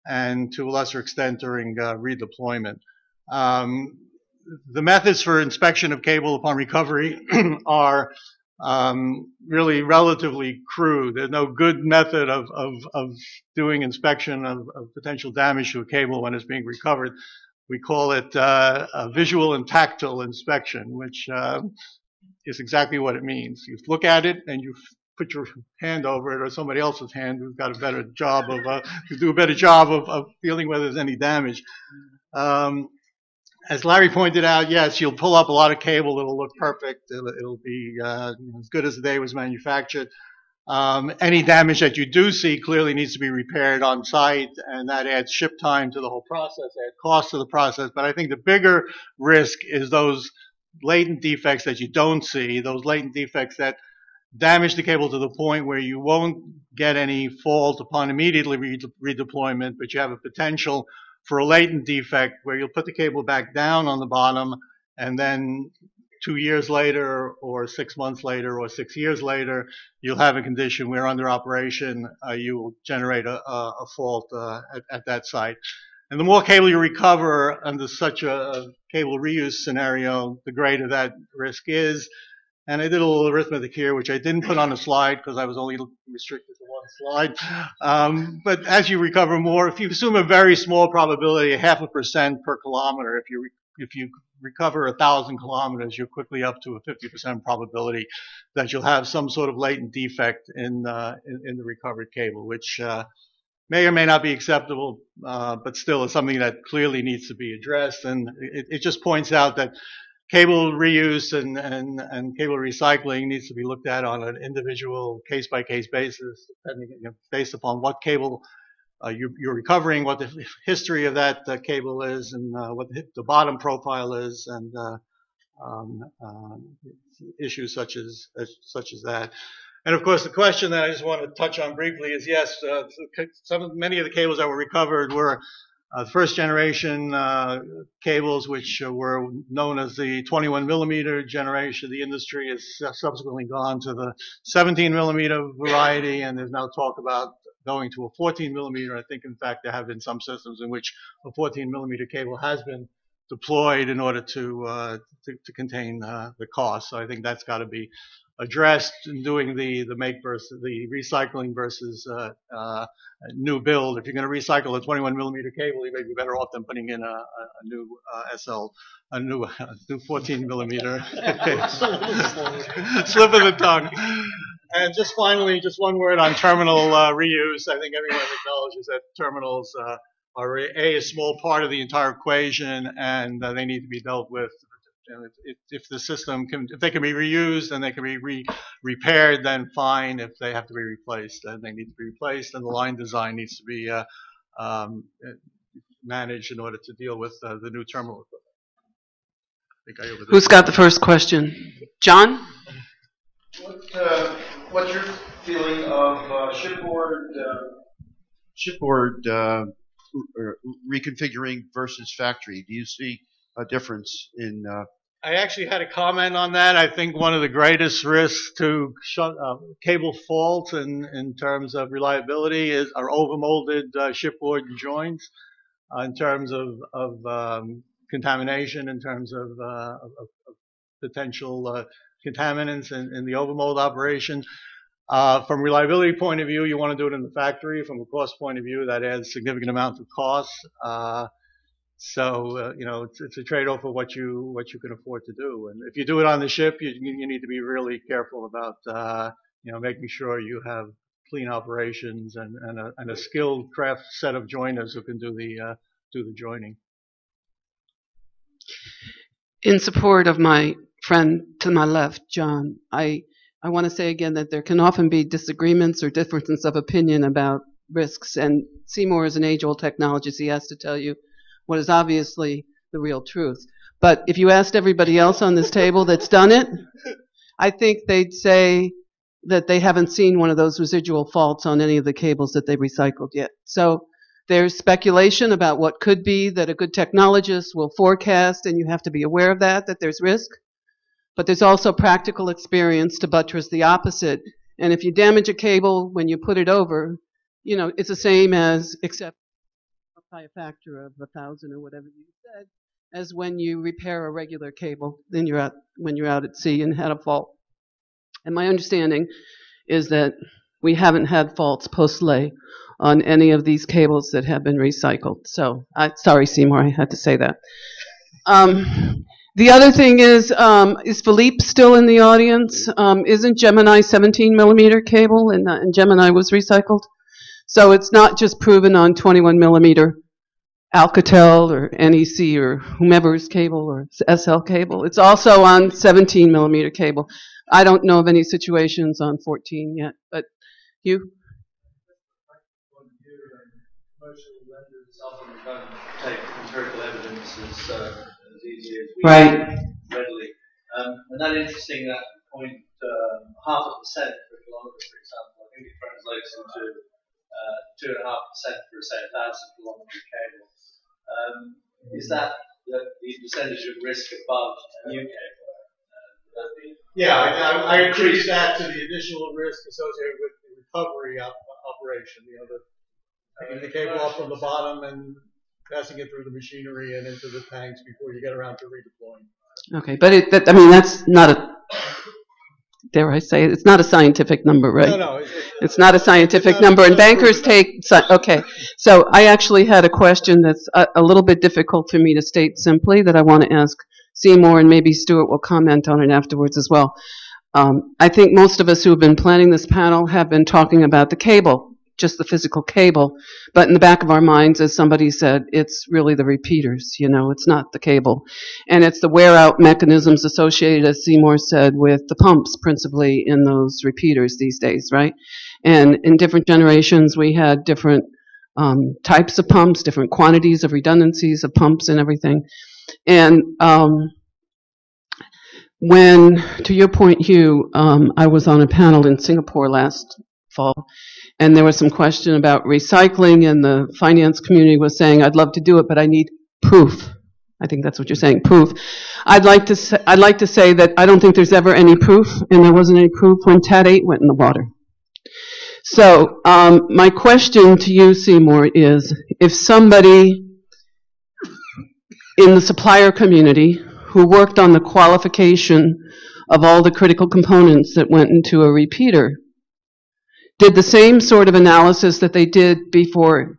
and to a lesser extent during redeployment. The methods for inspection of cable upon recovery are really relatively crude. There's no good method of doing inspection of potential damage to a cable when it's being recovered. We call it a visual and tactile inspection, which is exactly what it means. You look at it and you put your hand over it, or somebody else's hand who's got a better job of feeling whether there's any damage. As Larry pointed out, yes, you'll pull up a lot of cable. It'll look perfect. It'll be as good as the day it was manufactured. Any damage that you do see clearly needs to be repaired on site, and that adds ship time to the whole process, adds cost to the process. But I think the bigger risk is those latent defects that you don't see, those latent defects that damage the cable to the point where you won't get any fault upon immediately redeployment, but you have a potential for a latent defect where you'll put the cable back down on the bottom, and then 2 years later or 6 months later or 6 years later, you'll have a condition where under operation you will generate a fault at that site. And the more cable you recover under such a cable reuse scenario, the greater that risk is. And I did a little arithmetic here, which I didn't put on a slide because I was only restricted to one slide. But as you recover more, if you assume a very small probability, 0.5% per kilometer, if you recover 1,000 kilometers, you're quickly up to a 50% probability that you'll have some sort of latent defect in the recovered cable, which may or may not be acceptable, but still is something that clearly needs to be addressed. And it just points out that cable reuse and cable recycling needs to be looked at on an individual case-by-case basis, depending, based upon what cable you're recovering, what the history of that cable is, and what the bottom profile is, and issues such as that. And of course, the question that I just want to touch on briefly is, yes, many of the cables that were recovered were first generation cables, which were known as the 21 millimeter generation. The industry has subsequently gone to the 17 millimeter variety, and there's now talk about going to a 14 millimeter. I think, in fact, there have been some systems in which a 14 millimeter cable has been deployed in order to contain the cost. So I think that's got to be addressed in doing the make versus the recycling versus new build. If you're going to recycle a 21 millimeter cable, you may be better off than putting in a new a new 14 millimeter. Slip of the tongue. And just finally, just one word on terminal reuse. I think everyone acknowledges that terminals are a small part of the entire equation, and they need to be dealt with. If the system if they can be reused and they can be repaired, then fine. If they have to be replaced, then they need to be replaced, and the line design needs to be managed in order to deal with the new terminal equipment. Who's got the first question? John? What's your feeling of shipboard reconfiguring versus factory? Do you see a difference in? I actually had a comment on that. I think one of the greatest risks to cable fault in terms of reliability are overmolded shipboard joints, in terms of contamination, in terms of potential contaminants in the overmold operation. From a reliability point of view, you want to do it in the factory. From a cost point of view, that adds significant amounts of cost. So it's a trade-off of what you can afford to do. And if you do it on the ship, you need to be really careful about making sure you have clean operations and a skilled craft set of joiners who can do the joining. In support of my friend to my left, John, I want to say again that there can often be disagreements or differences of opinion about risks, and Seymour is an age-old technologist. He has to tell you what is obviously the real truth. But if you asked everybody else on this table that's done it, I think they'd say that they haven't seen one of those residual faults on any of the cables that they recycled yet. So there's speculation about what could be that a good technologist will forecast, and you have to be aware of that there's risk. But there's also practical experience to buttress the opposite. And if you damage a cable when you put it over, it's the same as, except by a factor of 1,000 or whatever you said, as when you repair a regular cable when you're out at sea and had a fault. And my understanding is that we haven't had faults post-lay on any of these cables that have been recycled. So, sorry, Seymour, I had to say that. The other thing is Philippe still in the audience? Isn't Gemini 17 millimeter cable, and Gemini was recycled? So it's not just proven on 21 millimeter Alcatel or NEC or whomever's cable or SL cable. It's also on 17 millimeter cable. I don't know of any situations on 14 yet, but you? Commercial lenders often don't take empirical evidence as easy as we do readily. And that interesting, that point, 0.5% per kilometre, for example, I think it translates into 2.5% for, say, 1,000 kilometre cable. Is that the percentage of risk above a new cable? Yeah, I increase that to the additional risk associated with the recovery operation. Taking the cable off from the bottom and passing it through the machinery and into the tanks before you get around to redeploying. Okay, but that's not a. Dare I say it? It's not a scientific number, right? No, it's not a scientific number, and bankers take. Okay, so I actually had a question that's a little bit difficult for me to state simply that I want to ask Seymour, and maybe Stuart will comment on it afterwards as well. I think most of us who have been planning this panel have been talking about the cable just the physical cable. But in the back of our minds, as somebody said, it's really the repeaters, it's not the cable. And it's the wear-out mechanisms associated, as Seymour said, with the pumps principally in those repeaters these days, right? And in different generations, we had different types of pumps, different quantities of redundancies of pumps and everything. And when, to your point, Hugh, I was on a panel in Singapore last fall, and there was some question about recycling, and the finance community was saying, I'd love to do it, but I need proof. I think that's what you're saying, proof. I'd like to say that I don't think there's ever any proof, and there wasn't any proof when TAT-8 went in the water. So my question to you, Seymour, is if somebody in the supplier community who worked on the qualification of all the critical components that went into a repeater did the same sort of analysis that they did before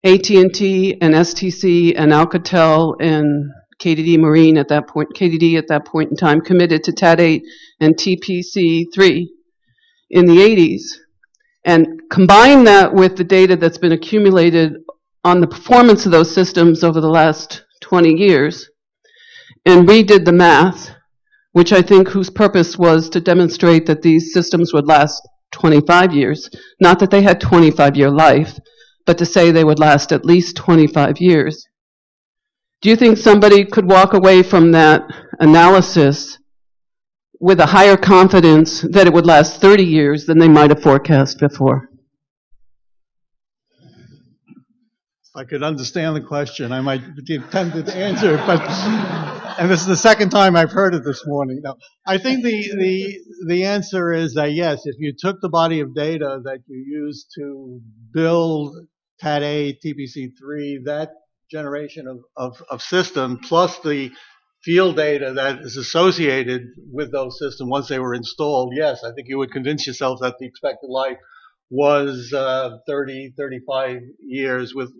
AT&T and STC and Alcatel and KDD Marine at that point, KDD at that point in time committed to TAT-8 and TPC'15 in the 80s, and combine that with the data that's been accumulated on the performance of those systems over the last 20 years, and redid the math, which I think whose purpose was to demonstrate that these systems would last 25 years, not that they had 25-year life, but to say they would last at least 25 years. Do you think somebody could walk away from that analysis with a higher confidence that it would last 30 years than they might have forecast before? If I could understand the question, I might be tempted to answer it, but, and this is the second time I've heard it this morning. No, I think the answer is that yes, if you took the body of data that you used to build TAT-8, TPC'3, that generation of system, plus the field data that is associated with those systems once they were installed, yes, I think you would convince yourself that the expected life was 30, 35 years with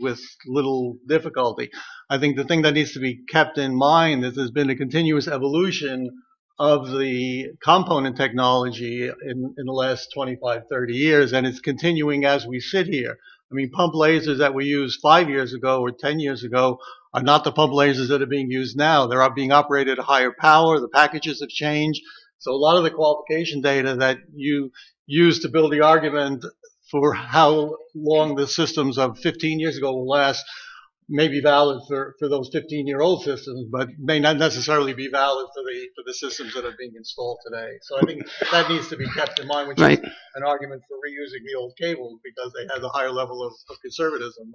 little difficulty. I think the thing that needs to be kept in mind is there's been a continuous evolution of the component technology in the last 25, 30 years, and it's continuing as we sit here. I mean, pump lasers that we used 5 years ago or 10 years ago are not the pump lasers that are being used now. They're being operated at higher power. The packages have changed. So a lot of the qualification data that you use to build the argument for how long the systems of 15 years ago will last may be valid for those 15-year-old systems, but may not necessarily be valid for the systems that are being installed today. So I think that needs to be kept in mind, which is an argument for reusing the old cables because they have a higher level of conservatism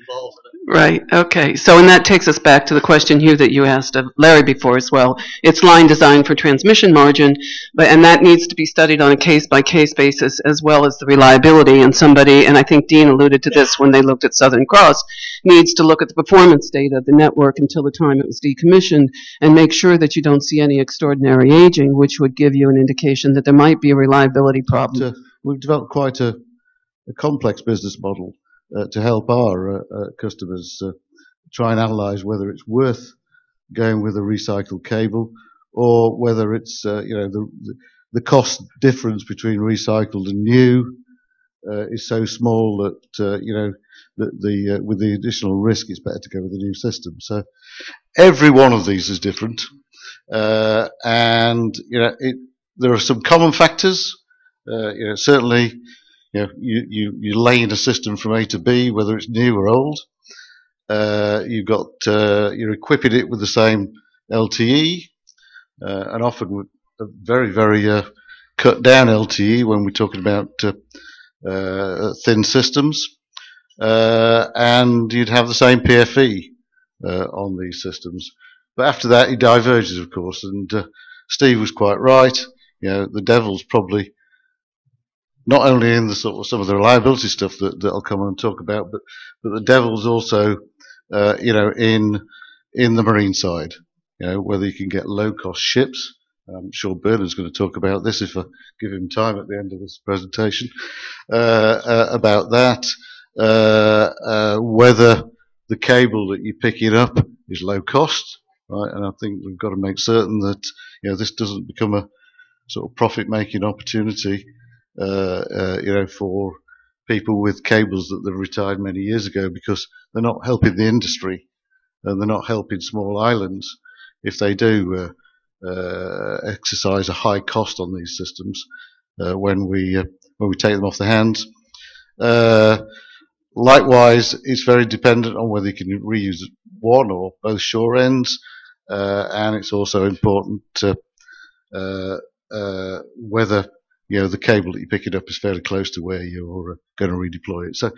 involved in it. Right. Okay. So, and that takes us back to the question, Hugh, that you asked of Larry before as well. It's line design for transmission margin, and that needs to be studied on a case-by-case basis as well as the reliability. And somebody, and I think Dean alluded to this when they looked at Southern Cross, needs to look at the performance data of the network until the time it was decommissioned and make sure that you don't see any extraordinary aging, which would give you an indication that there might be a reliability problem. We've developed quite a complex business model to help our customers try and analyze whether it's worth going with a recycled cable or whether it's the cost difference between recycled and new is so small that with the additional risk, it's better to go with a new system. So every one of these is different, and there are some common factors. Certainly, you lay in a system from A to B, whether it's new or old. You're equipping it with the same LTE, and often with a very, very cut down LTE when we're talking about thin systems. And you'd have the same PFE on these systems. But after that, it diverges, of course. And Steve was quite right. The devil's probably not only in the sort of some of the reliability stuff that I'll come on and talk about, but the devil's also, in the marine side. Whether you can get low-cost ships. I'm sure Bernard's going to talk about this if I give him time at the end of this presentation about that. Whether the cable that you're picking up is low cost, right? And I think we've got to make certain that this doesn't become a sort of profit-making opportunity, for people with cables that they've retired many years ago, because they're not helping the industry and they're not helping small islands if they do exercise a high cost on these systems when we take them off the hands. Likewise, it's very dependent on whether you can reuse one or both shore ends, and it's also important whether the cable that you're picking up is fairly close to where you're going to redeploy it. So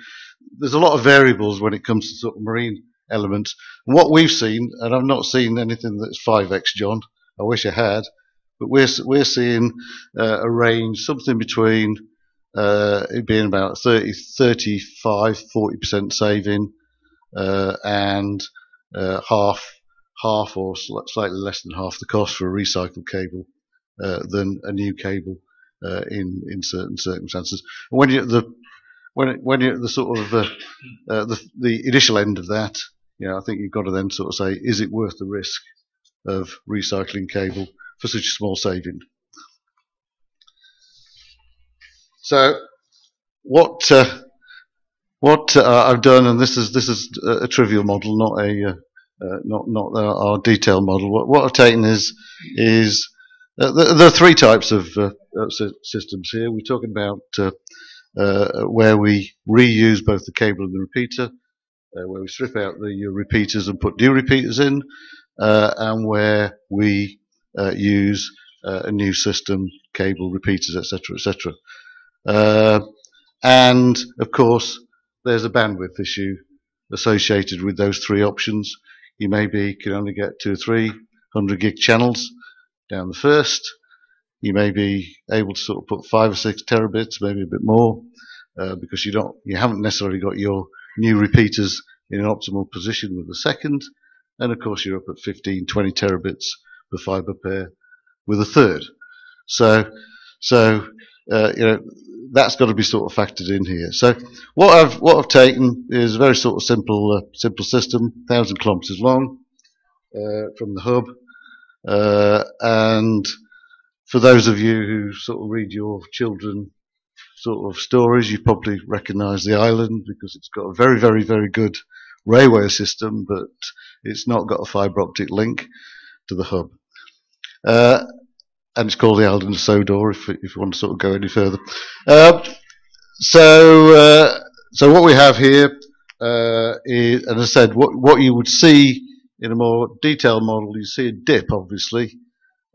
there's a lot of variables when it comes to sort of marine elements. And what we've seen, and I've not seen anything that's 5x, John. I wish I had, but we're seeing a range something between it being about 35-40% saving, and half or slightly less than half the cost for a recycled cable than a new cable in certain circumstances. And when you're at the sort of the initial end of that, I think you've got to then sort of say, is it worth the risk of recycling cable for such a small saving? So what I've done, and this is a trivial model, not our detailed model. What I've taken is there are three types of systems here. We're talking about where we reuse both the cable and the repeater, where we strip out the repeaters and put new repeaters in, and where we use a new system, cable, repeaters, etc., etc. And of course, there's a bandwidth issue associated with those three options. You maybe can only get 200 or 300 gig channels down the first. You may be able to sort of put 5 or 6 terabits, maybe a bit more, because you haven't necessarily got your new repeaters in an optimal position with the second. And of course, you're up at 15, 20 terabits per fiber pair with a third. So that's got to be sort of factored in here. So what I've taken is a very sort of simple system, 1,000 kilometers long from the hub, and for those of you who sort of read your children sort of stories, you probably recognise the island because it's got a very, very, very good railway system, but it's not got a fibre optic link to the hub. And it's called the island of Sodor, if you want to sort of go any further. So what we have here is, as I said, what you would see in a more detailed model, you see a dip, obviously,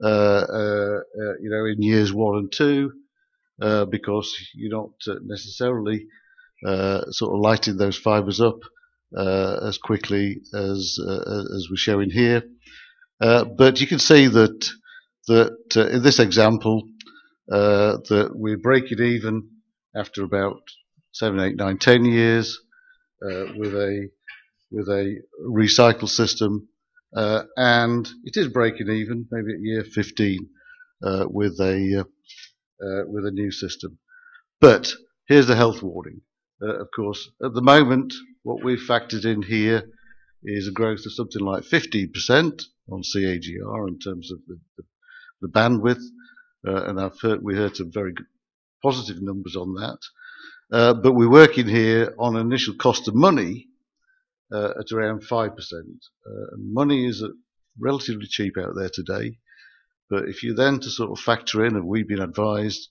in years 1 and 2, because you're not necessarily sort of lighting those fibres up as quickly as we're showing here. But you can see that in this example, that we're breaking even after about 7, 8, 9, 10 years with a recycle system, and it is breaking even maybe at year 15 with a new system. But here's the health warning. Of course, at the moment, what we've factored in here is a growth of something like 15% on CAGR in terms of the bandwidth, and we heard some very good positive numbers on that. But we're working here on an initial cost of money at around 5%. Money is relatively cheap out there today, but if you then to sort of factor in, and we've been advised,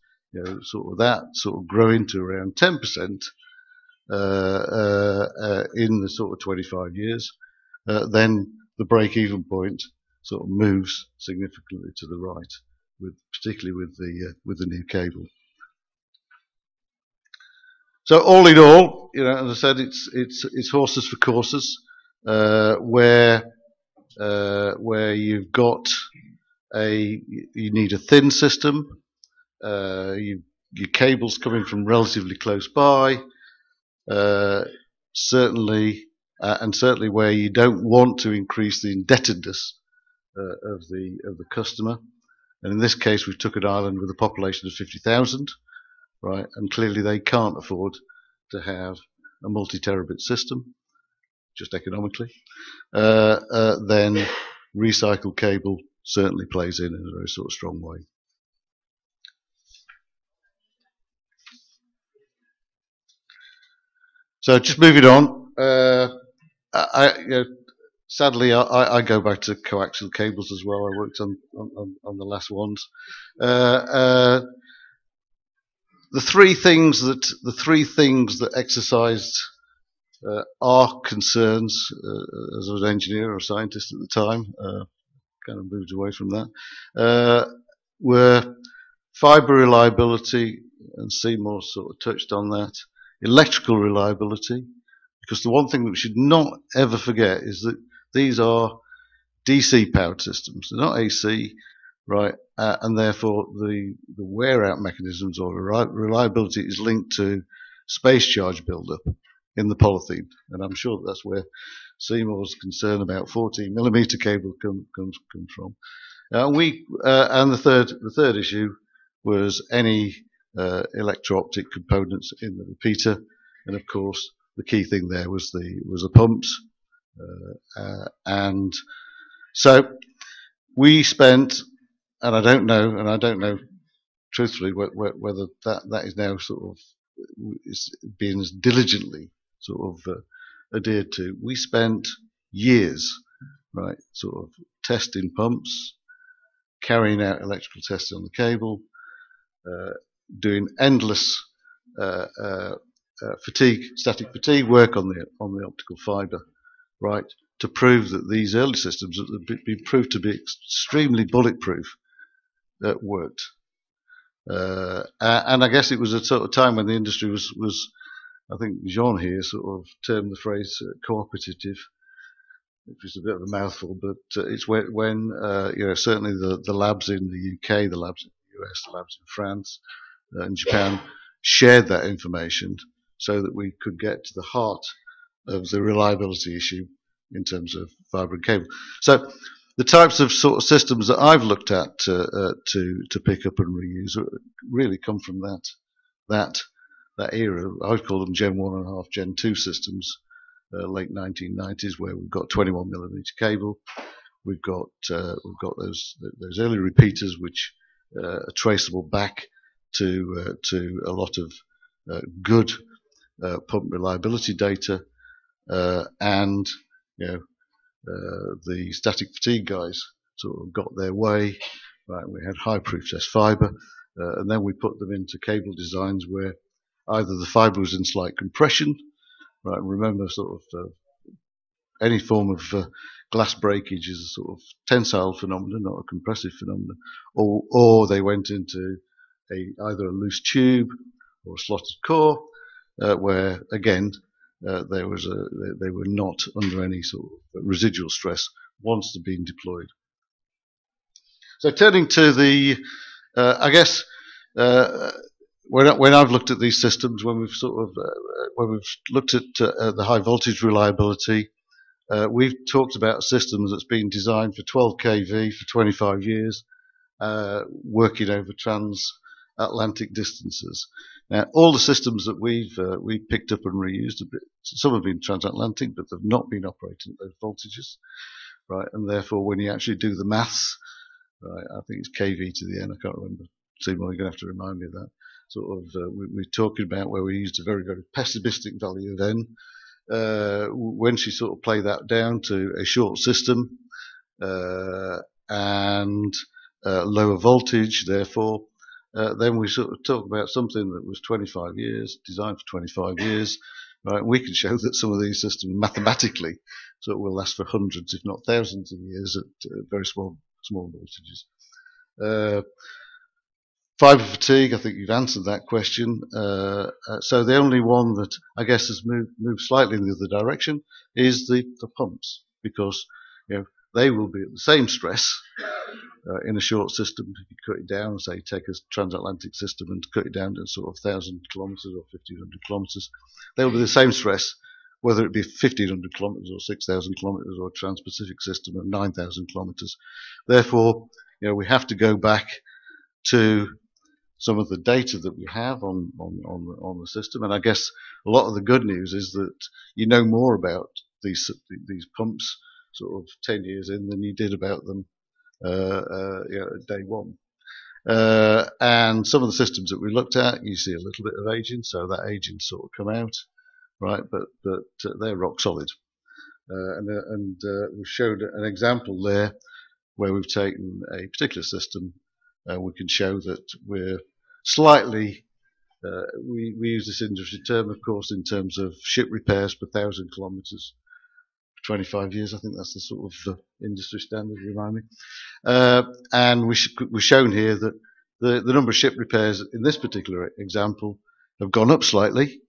sort of that sort of growing to around 10% in the sort of 25 years, then the break-even point sort of moves significantly to the right, particularly with the new cable. So all in all, as I said, it's horses for courses, where you've got you need a thin system, your cable's coming from relatively close by, certainly where you don't want to increase the indebtedness of the customer. And in this case, we took an island with a population of 50,000, right? And clearly they can't afford to have a multi-terabit system, just economically. Then recycled cable certainly plays in a very sort of strong way. So just moving on. Sadly, I go back to coaxial cables as well. I worked on the last ones. The three things that exercised our concerns as an engineer or a scientist at the time, kind of moved away from that, were fibre reliability, and Seymour sort of touched on that, electrical reliability, because the one thing that we should not ever forget is that these are DC powered systems, they're not AC, right? And therefore the wear out mechanisms or reliability is linked to space charge buildup in the polythene. And I'm sure that's where Seymour's concern about 14mm cable comes from. And the third issue was any electro-optic components in the repeater, and of course the key thing there was the pumps, and so we spent, and I don't know truthfully whether that is now sort of is being as diligently sort of adhered to. We spent years, right, sort of testing pumps, carrying out electrical testing on the cable, doing endless static fatigue work on the optical fibre, right, to prove that these early systems that had been proved to be extremely bulletproof worked. And I guess it was a sort of time when the industry was I think Jean here sort of termed the phrase cooperative, which is a bit of a mouthful, but it's when certainly the labs in the UK, the labs in the US, the labs in France and Japan shared that information so that we could get to the heart of the reliability issue in terms of fibre and cable. So the types of sort of systems that I've looked at to pick up and reuse really come from that era. I would call them Gen 1.5, Gen 2 systems, late 1990s, where we've got 21mm cable. We've got those early repeaters which are traceable back to a lot of good pump reliability data, and the static fatigue guys sort of got their way. Right, we had high proof test fibre, and then we put them into cable designs where either the fibre was in slight compression, right? Remember, sort of any form of glass breakage is a sort of tensile phenomenon, not a compressive phenomenon, or they went into either a loose tube or a slotted core, where again they were not under any sort of residual stress once they've been deployed. So turning to the, I guess when I've looked at these systems, when we've looked at the high voltage reliability, we've talked about systems that's been designed for 12 kV for 25 years, working over transatlantic distances. Now, all the systems that we've picked up and reused, some have been transatlantic, but they've not been operating at those voltages, right? And therefore, when you actually do the maths, right, I think it's kV to the n. I can't remember. Seymour, you're going to have to remind me of that. Sort of, we're talking about where we used a very, very pessimistic value of n. Once you sort of play that down to a short system and lower voltage, therefore, then we sort of talk about something that was 25 years, designed for 25 years, right? We can show that some of these systems mathematically sort of will last for hundreds, if not thousands of years at very small voltages. Fibre fatigue, I think you've answered that question. So the only one that I guess has moved slightly in the other direction is the pumps, because they will be at the same stress in a short system. If you cut it down, say take a transatlantic system and cut it down to sort of 1,000 kilometres or 1,500 kilometres, they will be the same stress, whether it be 1,500 kilometres or 6,000 kilometres or a trans-Pacific system of 9,000 kilometres. Therefore, we have to go back to some of the data that we have on the system, and I guess a lot of the good news is that you know more about these pumps sort of 10 years in than you did about them at day one. And some of the systems that we looked at, you see a little bit of aging, so that aging sort of come out. right? But they're rock solid. We've showed an example there where we've taken a particular system and we can show that we're slightly, we use this industry term, of course, in terms of ship repairs per 1,000 kilometres. 25 years, I think that's the sort of industry standard, remind me. And we've shown here that the number of ship repairs in this particular example have gone up slightly,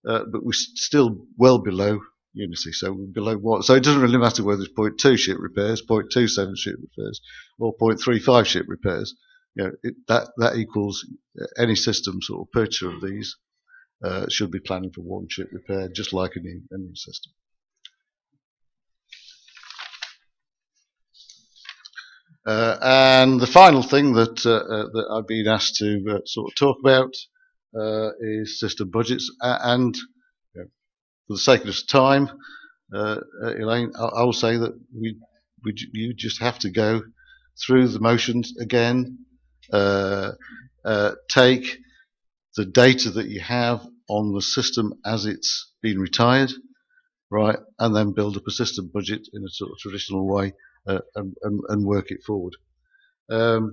but we're still well below Unity. So we're below what? So it doesn't really matter whether it's 0.2 ship repairs, 0.27 ship repairs, or 0.35 ship repairs. You know, that equals any system sort of purchaser of these should be planning for one ship repair, just like a new system. And the final thing that I've been asked to sort of talk about is system budgets. And you know, for the sake of time, Elaine, I will say that you just have to go through the motions again. Take the data that you have on the system as it's been retired, right, and then build up a system budget in a sort of traditional way. And work it forward. The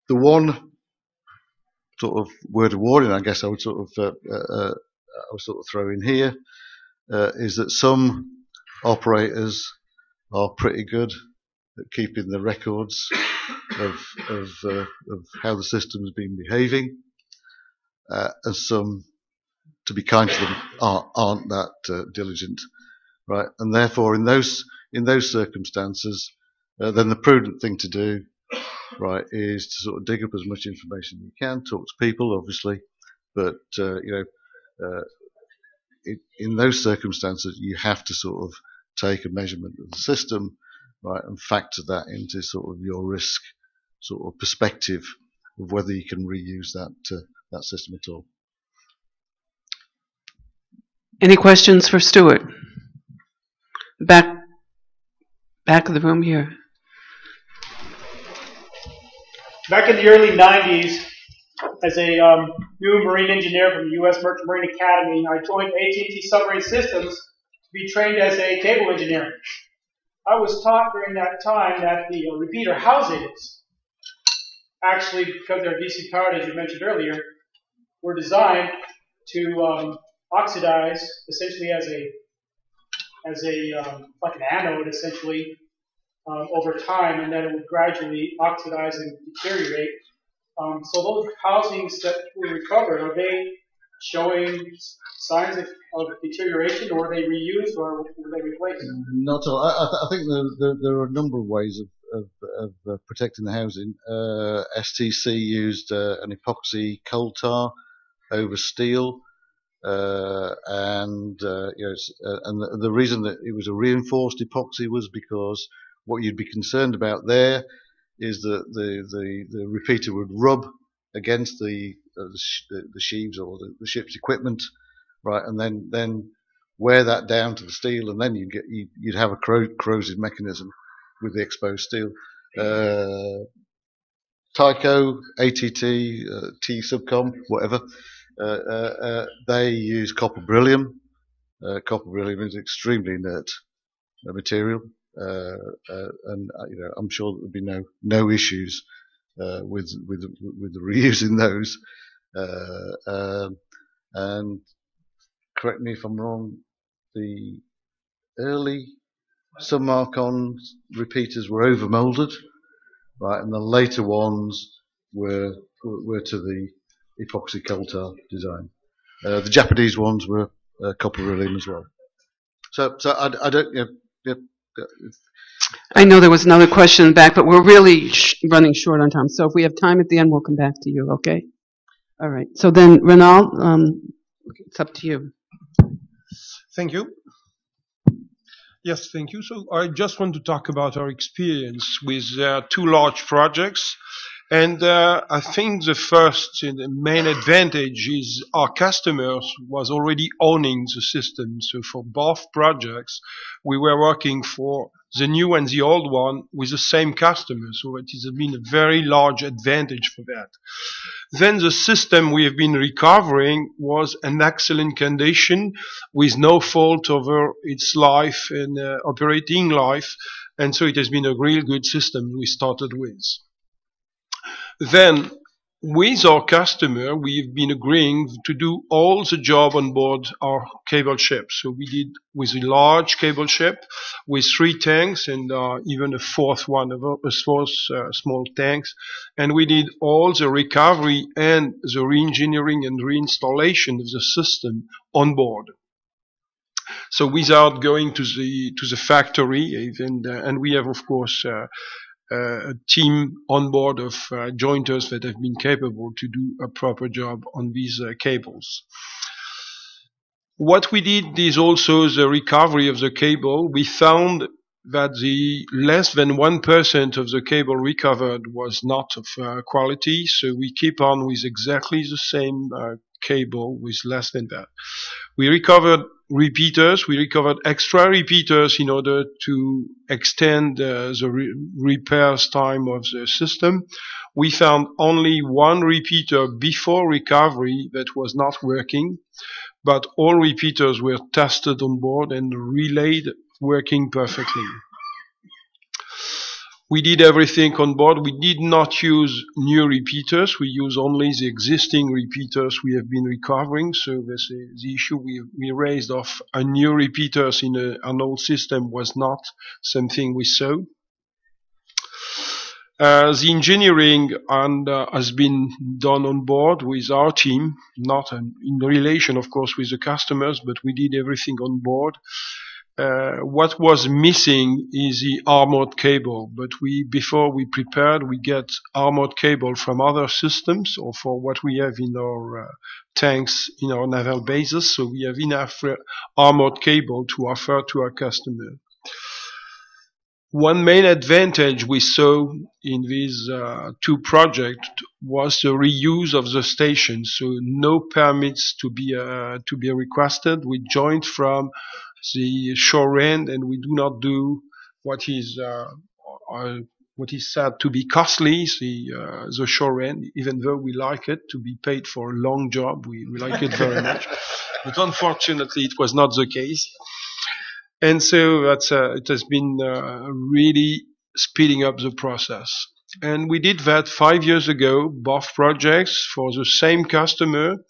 one sort of word of warning, I guess, I would sort of throw in here is that some operators are pretty good at keeping the records of how the system has been behaving, and some, to be kind to them, aren't that diligent, right? And therefore, in those circumstances, then the prudent thing to do, right, is to sort of dig up as much information as you can, talk to people, obviously, but in those circumstances, you have to sort of take a measurement of the system, right, and factor that into sort of your risk sort of perspective of whether you can reuse that system at all. Any questions for Stuart? Back of the room here. Back in the early 90s, as a new marine engineer from the U.S. Merchant Marine Academy, I joined AT&T Submarine Systems to be trained as a cable engineer. I was taught during that time that the repeater housings, actually because they're DC powered, as you mentioned earlier, were designed to oxidize essentially as like an anode, essentially, over time, and then it would gradually oxidize and deteriorate. So those housings that were recovered, are they showing signs of deterioration, or are they reused, or were they replaced? Not at all. I think there are a number of ways of protecting the housing. STC used an epoxy coal tar over steel. And the reason that it was a reinforced epoxy was because what you'd be concerned about there is that the repeater would rub against the sheaves or the ship's equipment, right, and then wear that down to the steel, and then you'd have a corrosive mechanism with the exposed steel. Tyco, AT&T, T Subcom, whatever. They use copper beryllium. Copper beryllium is extremely inert material, and I'm sure there would be no issues with reusing those. And correct me if I'm wrong, the early Submarcon repeaters were overmolded, right, and the later ones were to the epoxy coal tar design. The Japanese ones were copper beryllium as well. So I don't. I know there was another question back, but we're really running short on time. So if we have time at the end, we'll come back to you. Okay. All right. So then, Raynald, it's up to you. Thank you. Yes, thank you. So I just want to talk about our experience with two large projects. And I think the first and the main advantage is our customers was already owning the system. So for both projects, we were working for the new and the old one with the same customer. So it has been a very large advantage for that. Then the system we have been recovering was an excellent condition with no fault over its life and operating life. And so it has been a real good system we started with. Then with our customer, we've been agreeing to do all the job on board our cable ship. So we did with a large cable ship with 3 tanks and even a fourth one, small tanks. And we did all the recovery and the re-engineering and reinstallation of the system on board. So without going to the factory, and we have of course a team on board of jointers that have been capable to do a proper job on these cables. What we did is also the recovery of the cable. We found that the less than 1% of the cable recovered was not of quality, so we keep on with exactly the same cable with less than that. We recovered repeaters. We recovered extra repeaters in order to extend the repairs time of the system. We found only one repeater before recovery that was not working, but all repeaters were tested on board and relayed working perfectly. We did everything on board. We did not use new repeaters. We use only the existing repeaters we have been recovering. So the issue we raised of a new repeaters in an old system was not something we saw. The engineering has been done on board with our team, not in relation, of course, with the customers, but we did everything on board. What was missing is the armored cable, but before we prepared, we get armored cable from other systems or for what we have in our tanks in our naval bases, so we have enough armored cable to offer to our customer. One main advantage we saw in these 2 projects was the reuse of the station, so no permits to be requested. We joined from the shore end, and we do not do what is said to be costly, the shore end, even though we like it to be paid for a long job. We like it very much. But unfortunately, it was not the case. And so it has been really speeding up the process. And we did that 5 years ago, both projects for the same customer.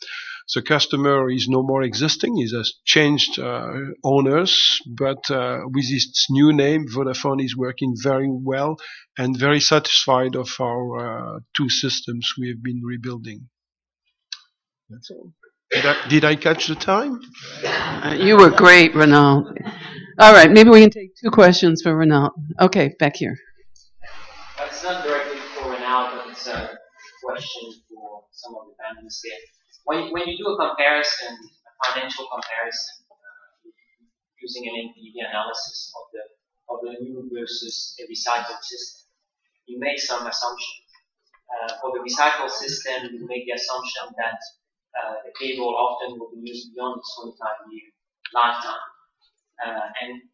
The customer is no more existing. He has changed owners, but with its new name, Vodafone is working very well and very satisfied of our 2 systems we have been rebuilding. That's all. Did I catch the time? You were great, Raynald. All right, maybe we can take 2 questions for Raynald. Okay, back here. It's not directly for Raynald, but it's a question for some of the panelists here. When you do a comparison, a financial comparison, using an NPV analysis of the new versus a recycled system, you make some assumptions. For the recycled system, you make the assumption that the cable often will be used beyond its 25-year lifetime.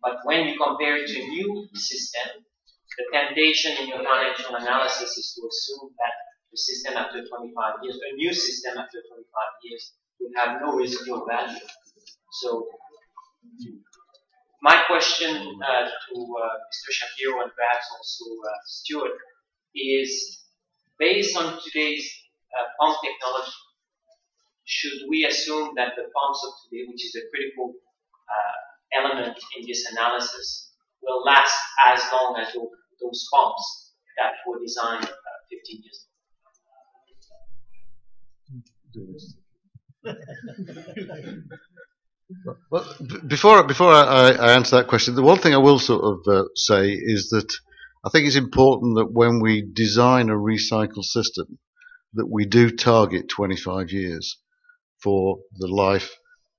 But when you compare it to a new system, the temptation in your financial analysis is to assume that the system after 25 years, a new system after 25 years, will have no residual value. So, my question to Mr. Shapiro and perhaps also Stuart is, based on today's pump technology, should we assume that the pumps of today, which is a critical element in this analysis, will last as long as those pumps that were designed 15 years ago? Well, before I answer that question, the one thing I will sort of say is that I think it's important that when we design a recycle system, that we do target 25 years for the life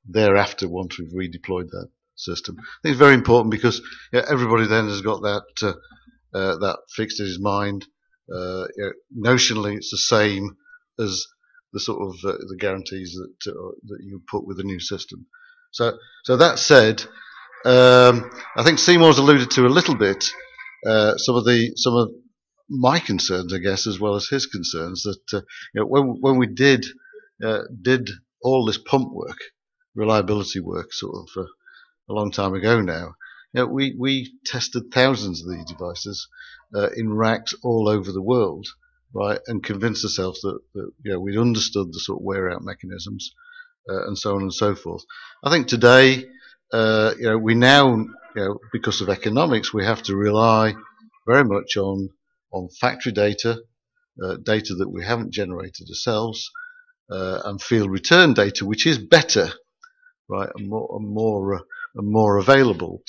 thereafter once we've redeployed that system. I think it's very important because everybody then has got that fixed in his mind. Notionally, it's the same as the sort of the guarantees that you put with the new system. So that said, I think Seymour's alluded to a little bit some of my concerns, I guess, as well as his concerns. That when we did all this pump work, reliability work, sort of a long time ago now, we tested thousands of these devices in racks all over the world, right, and convinced ourselves that we understood the sort of wear out mechanisms and so on and so forth. I think today, we now, because of economics, we have to rely very much on factory data, data that we haven't generated ourselves, and field return data, which is better, right, and more available.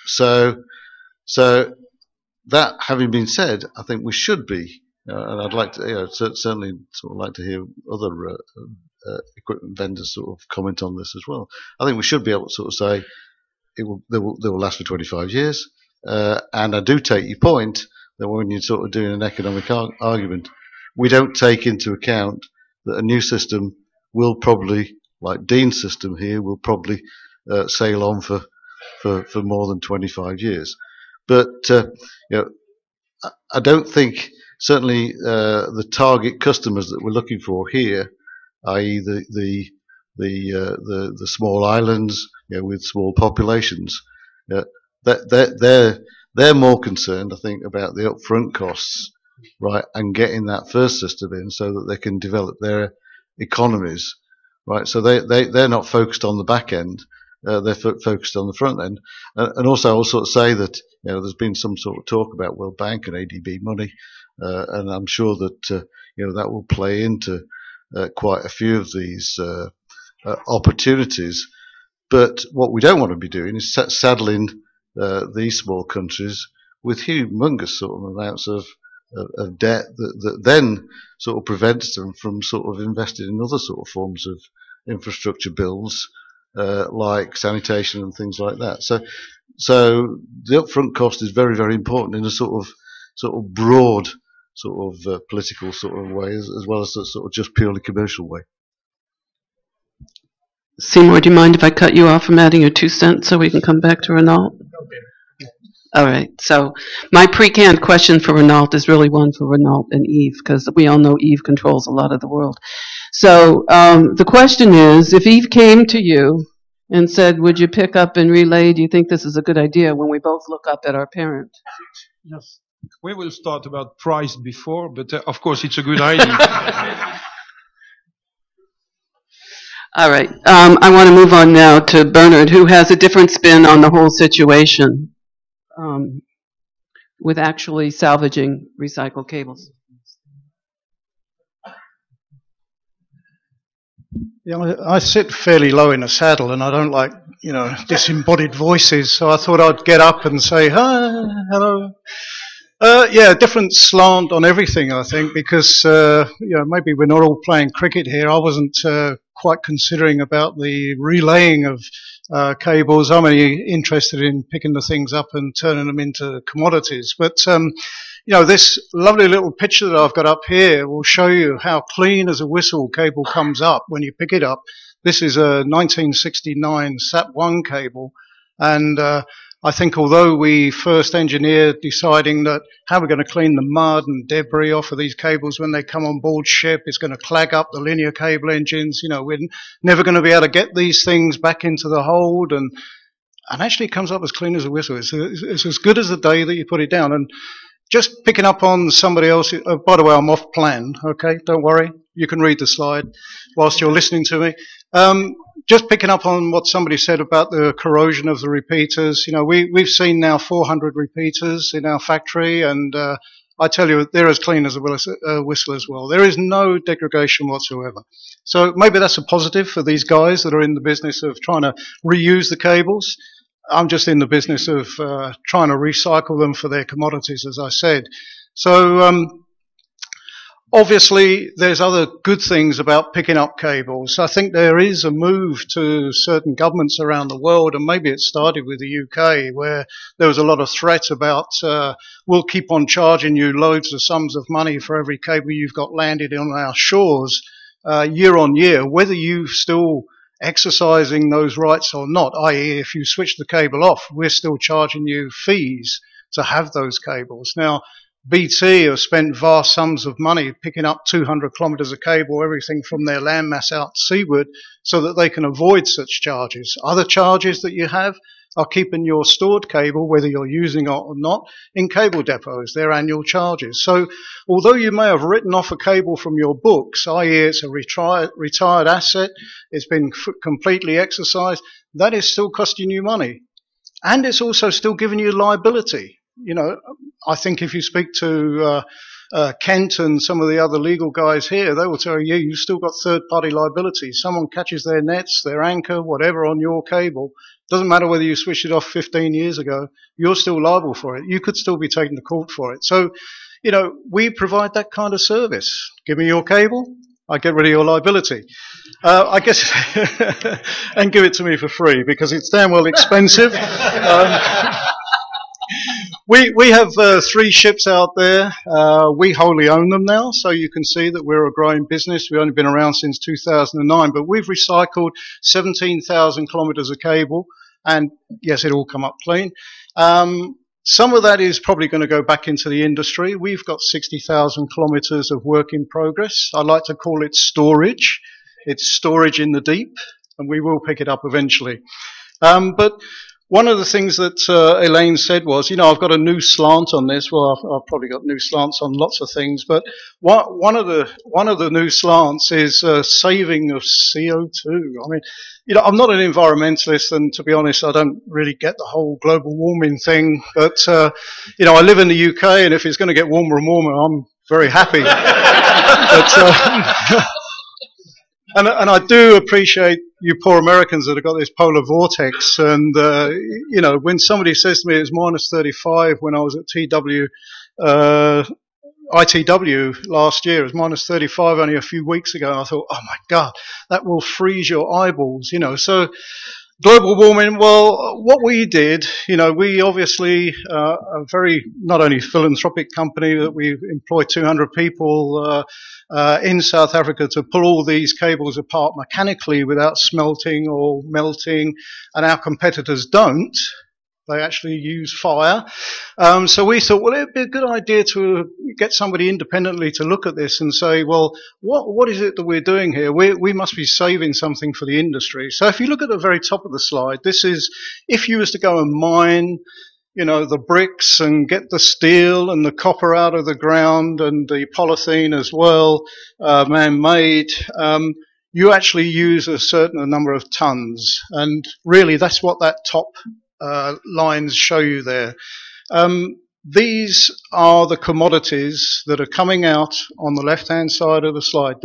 So that having been said, I think we should be, and I'd like to, certainly sort of like to hear other equipment vendors sort of comment on this as well. I think we should be able to sort of say they will last for 25 years. And I do take your point that when you're sort of doing an economic argument, we don't take into account that a new system will probably, like Dean's system here, will probably sail on for more than 25 years. But I don't think certainly the target customers that we're looking for here, i.e. the small islands with small populations, they're more concerned, I think, about the upfront costs, right, and getting that first system in so that they can develop their economies, right. So they're not focused on the back end. They're focused on the front end. And also I'll sort of say that, there's been some sort of talk about World Bank and ADB money, and I'm sure that, that will play into quite a few of these opportunities. But what we don't want to be doing is saddling these small countries with humongous sort of amounts of debt that then sort of prevents them from sort of investing in other sort of forms of infrastructure builds, like sanitation and things like that. So the upfront cost is very, very important in a sort of broad sort of political sort of way, as well as a sort of just purely commercial way. Seymour, do you mind if I cut you off from adding your 2 cents so we can come back to Raynald? All right. So my pre-canned question for Raynald is really one for Raynald and Eve, because we all know Eve controls a lot of the world. So the question is, if Eve came to you and said, would you pick up and relay, do you think this is a good idea when we both look up at our parent? Yes. We will start about price before, but of course it's a good idea. All right. I want to move on now to Bernard, who has a different spin on the whole situation with actually salvaging recycled cables. Yeah, I sit fairly low in the saddle, and I don't like, disembodied voices. So I thought I'd get up and say, hi, hello. Different slant on everything, I think, because, maybe we're not all playing cricket here. I wasn't quite considering about the relaying of cables. I'm only interested in picking the things up and turning them into commodities. But, this lovely little picture that I've got up here will show you how clean as a whistle cable comes up when you pick it up. This is a 1969 SAT1 cable, and I think although we first engineered deciding that how we're going to clean the mud and debris off of these cables when they come on board ship, it's going to clag up the linear cable engines, we're never going to be able to get these things back into the hold, and actually it comes up as clean as a whistle. It's as good as the day that you put it down. And just picking up on somebody else, by the way, I'm off plan, okay, don't worry, you can read the slide whilst you're listening to me. Just picking up on what somebody said about the corrosion of the repeaters, we've seen now 400 repeaters in our factory, and I tell you, they're as clean as a whistle as well. There is no degradation whatsoever. So maybe that's a positive for these guys that are in the business of trying to reuse the cables. I'm just in the business of trying to recycle them for their commodities, as I said. So obviously, there's other good things about picking up cables. I think there is a move to certain governments around the world, and maybe it started with the UK, where there was a lot of threat about we'll keep on charging you loads of sums of money for every cable you've got landed on our shores year on year, whether you still exercising those rights or not, i.e. if you switch the cable off, we're still charging you fees to have those cables. Now, BT have spent vast sums of money picking up 200 kilometres of cable, everything from their landmass out seaward, so that they can avoid such charges. Other charges that you have are keeping your stored cable, whether you're using it or not, in cable depots, their annual charges. So although you may have written off a cable from your books, i.e. it's a retired asset, it's been completely exercised, that is still costing you money. And it's also still giving you liability. You know, I think if you speak to Kent and some of the other legal guys here, they will tell you, you've still got third-party liability. Someone catches their nets, their anchor, whatever on your cable. Doesn't matter whether you switched it off 15 years ago, you're still liable for it. You could still be taken to court for it. So, you know, we provide that kind of service. Give me your cable, I get rid of your liability. I guess, and give it to me for free, because it's damn well expensive. We have 3 ships out there. We wholly own them now, so you can see that we're a growing business. We've only been around since 2009, but we've recycled 17,000 kilometres of cable, and yes, it all come up clean. Some of that is probably going to go back into the industry. We've got 60,000 kilometres of work in progress. I like to call it storage. It's storage in the deep, and we will pick it up eventually. But one of the things that Elaine said was, you know, I've got a new slant on this. Well, I've probably got new slants on lots of things, but one of the new slants is saving of CO2. I mean, you know, I'm not an environmentalist, and to be honest, I don't really get the whole global warming thing. But you know, I live in the UK, and if it's going to get warmer and warmer, I'm very happy. But, and I do appreciate you poor Americans that have got this polar vortex. And, you know, when somebody says to me it was minus 35 when I was at ITW last year, it was minus 35 only a few weeks ago, and I thought, oh my God, that will freeze your eyeballs, you know. So global warming, well, what we did, you know, we obviously a very, not only philanthropic company, that we employ 200 people in South Africa to pull all these cables apart mechanically without smelting or melting, and our competitors don't. They actually use fire. So we thought, well, it'd be a good idea to get somebody independently to look at this and say, well, what is it that we're doing here? We must be saving something for the industry. So if you look at the very top of the slide, this is, if you was to go and mine, you know, the bricks and get the steel and the copper out of the ground and the polythene as well, man-made, you actually use a certain number of tons. And really, that's what that top lines show you there. These are the commodities that are coming out on the left-hand side of the slide,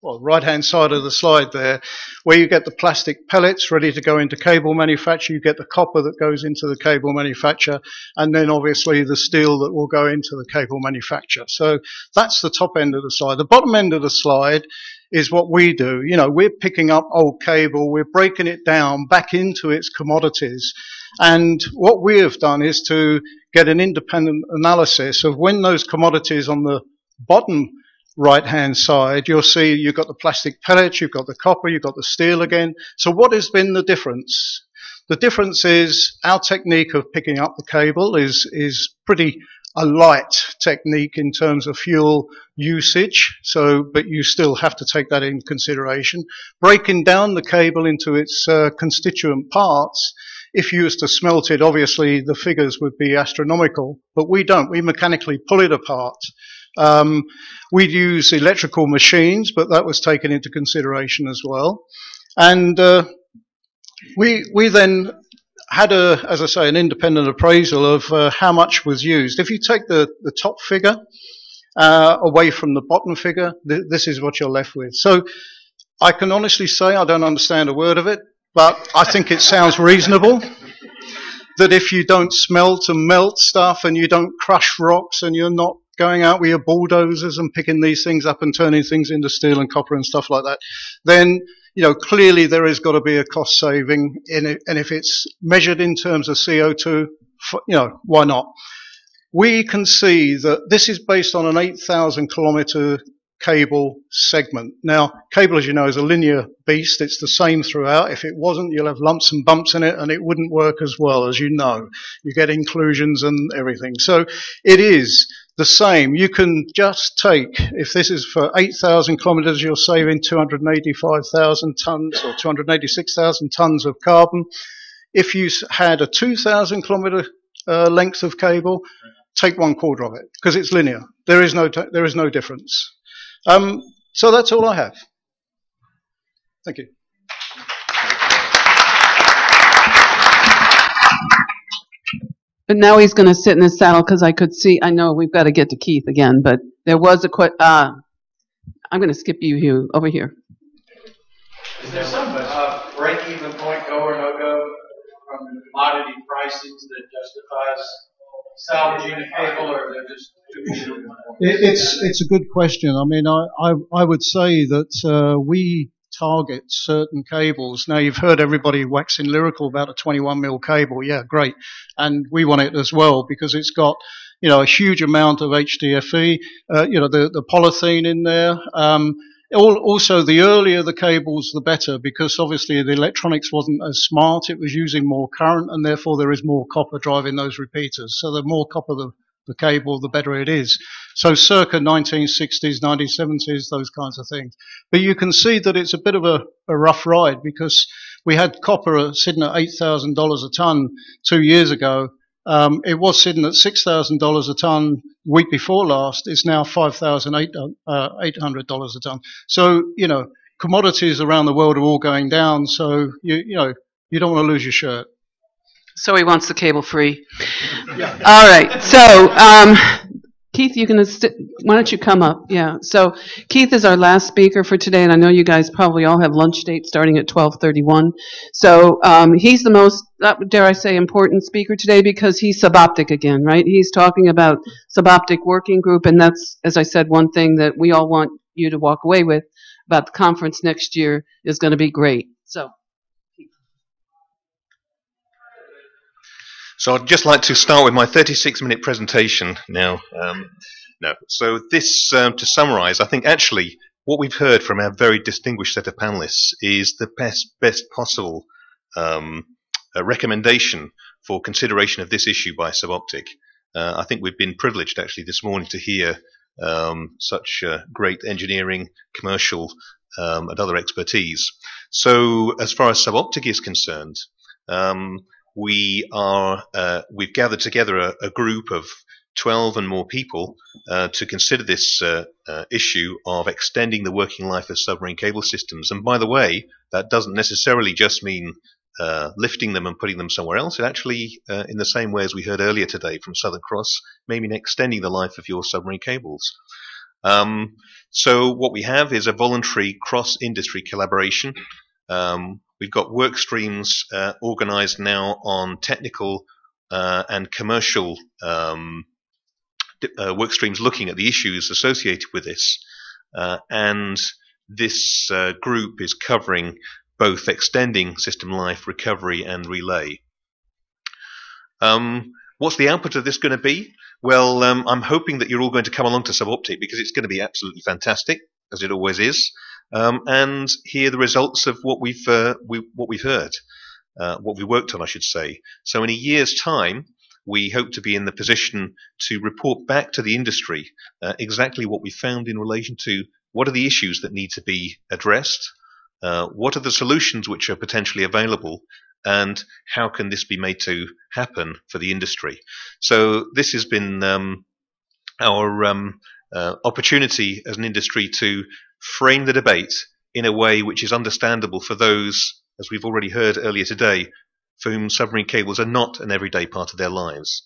well, right-hand side of the slide there, where you get the plastic pellets ready to go into cable manufacture, you get the copper that goes into the cable manufacture, and then obviously the steel that will go into the cable manufacture. So that's the top end of the slide. The bottom end of the slide is what we do. You know, we're picking up old cable, we're breaking it down back into its commodities. And what we have done is to get an independent analysis of when those commodities on the bottom right-hand side, you'll see you've got the plastic pellets, you've got the copper, you've got the steel again. So what has been the difference? The difference is our technique of picking up the cable is pretty a light technique in terms of fuel usage, so, but you still have to take that in consideration. Breaking down the cable into its constituent parts, if you was to smelt it, obviously the figures would be astronomical, but we don't. We mechanically pull it apart. We'd use electrical machines, but that was taken into consideration as well. And we then had as I say, an independent appraisal of how much was used. If you take the top figure away from the bottom figure, this is what you're left with. So I can honestly say I don't understand a word of it, but I think it sounds reasonable that if you don't smelt and melt stuff and you don't crush rocks and you're not going out with your bulldozers and picking these things up and turning things into steel and copper and stuff like that, then, you know, clearly there has got to be a cost saving in it. And if it's measured in terms of CO2, you know, why not? We can see that this is based on an 8,000 kilometer cable segment. Now, cable, as you know, is a linear beast. It's the same throughout. If it wasn't, you'll have lumps and bumps in it, and it wouldn't work as well, as you know. You get inclusions and everything. So it is the same. You can just take, if this is for 8,000 kilometers, you're saving 285,000 tons or 286,000 tons of carbon. If you had a 2,000 kilometer length of cable, take 1/4 of it, because it's linear. There is no difference. So that's all I have. Thank you. But now he's going to sit in his saddle because I could see. I know we've got to get to Keith again, but there was a I'm going to skip you, Hugh, over here. Is there some break-even point, go or no go, from the commodity prices that justifies salvaging a cable, or they're just too? It's a good question. I mean, I would say that we target certain cables. Now, you've heard everybody waxing lyrical about a 21 mil cable. Yeah, great. And we want it as well because it's got, you know, a huge amount of HDFE, you know, the polythene in there. Also, the earlier the cables, the better, because obviously the electronics wasn't as smart. It was using more current, and therefore there is more copper driving those repeaters. So the more copper the cable, the better it is. So circa 1960s, 1970s, those kinds of things. But you can see that it's a bit of a rough ride, because we had copper sitting at $8,000 a ton 2 years ago. It was sitting at $6,000 a ton week before last. It's now $5,800 a ton. So, you know, commodities around the world are all going down. So, you know, you don't want to lose your shirt. So he wants the cable free. Yeah. All right. So, Keith, you're going to why don't you come up? Yeah. So Keith is our last speaker for today, and I know you guys probably all have lunch dates starting at 12:31. So he's the most, dare I say, important speaker today because he's suboptic again, right? He's talking about suboptic working group, and that's, as I said, one thing that we all want you to walk away with about the conference next year is going to be great. So I'd just like to start with my 36-minute presentation now. So this, to summarize, I think actually what we've heard from our very distinguished set of panelists is the best possible recommendation for consideration of this issue by Suboptic. I think we've been privileged actually this morning to hear such great engineering, commercial and other expertise. So as far as Suboptic is concerned, we've gathered together a group of 12 and more people to consider this issue of extending the working life of submarine cable systems. And by the way, that doesn't necessarily just mean lifting them and putting them somewhere else. It actually, in the same way as we heard earlier today from Southern Cross, may mean extending the life of your submarine cables. So what we have is a voluntary cross-industry collaboration. We've got work streams organized now on technical and commercial work streams looking at the issues associated with this. And this group is covering both extending system life, recovery, and relay. What's the output of this going to be? Well, I'm hoping that you're all going to come along to Suboptic because it's going to be absolutely fantastic, as it always is. And hear the results of what we've heard, what we worked on, I should say. So in a year's time, we hope to be in the position to report back to the industry exactly what we found in relation to what are the issues that need to be addressed, what are the solutions which are potentially available, and how can this be made to happen for the industry. So this has been our opportunity as an industry to frame the debate in a way which is understandable for those, as we've already heard earlier today, for whom submarine cables are not an everyday part of their lives.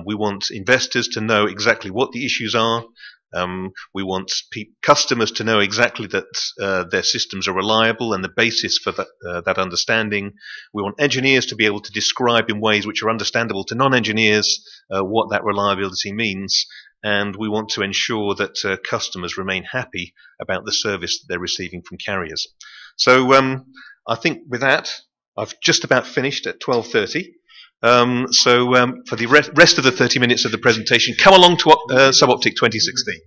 We want investors to know exactly what the issues are. We want customers to know exactly that their systems are reliable and the basis for that understanding. We want engineers to be able to describe in ways which are understandable to non-engineers what that reliability means. And we want to ensure that customers remain happy about the service that they're receiving from carriers. So I think with that, I've just about finished at 12:30. For the rest of the 30 minutes of the presentation, come along to Suboptic 2016.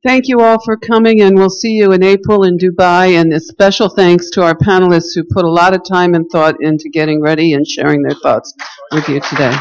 Thank you all for coming, and we'll see you in April in Dubai. And a special thanks to our panelists who put a lot of time and thought into getting ready and sharing their thoughts with you today.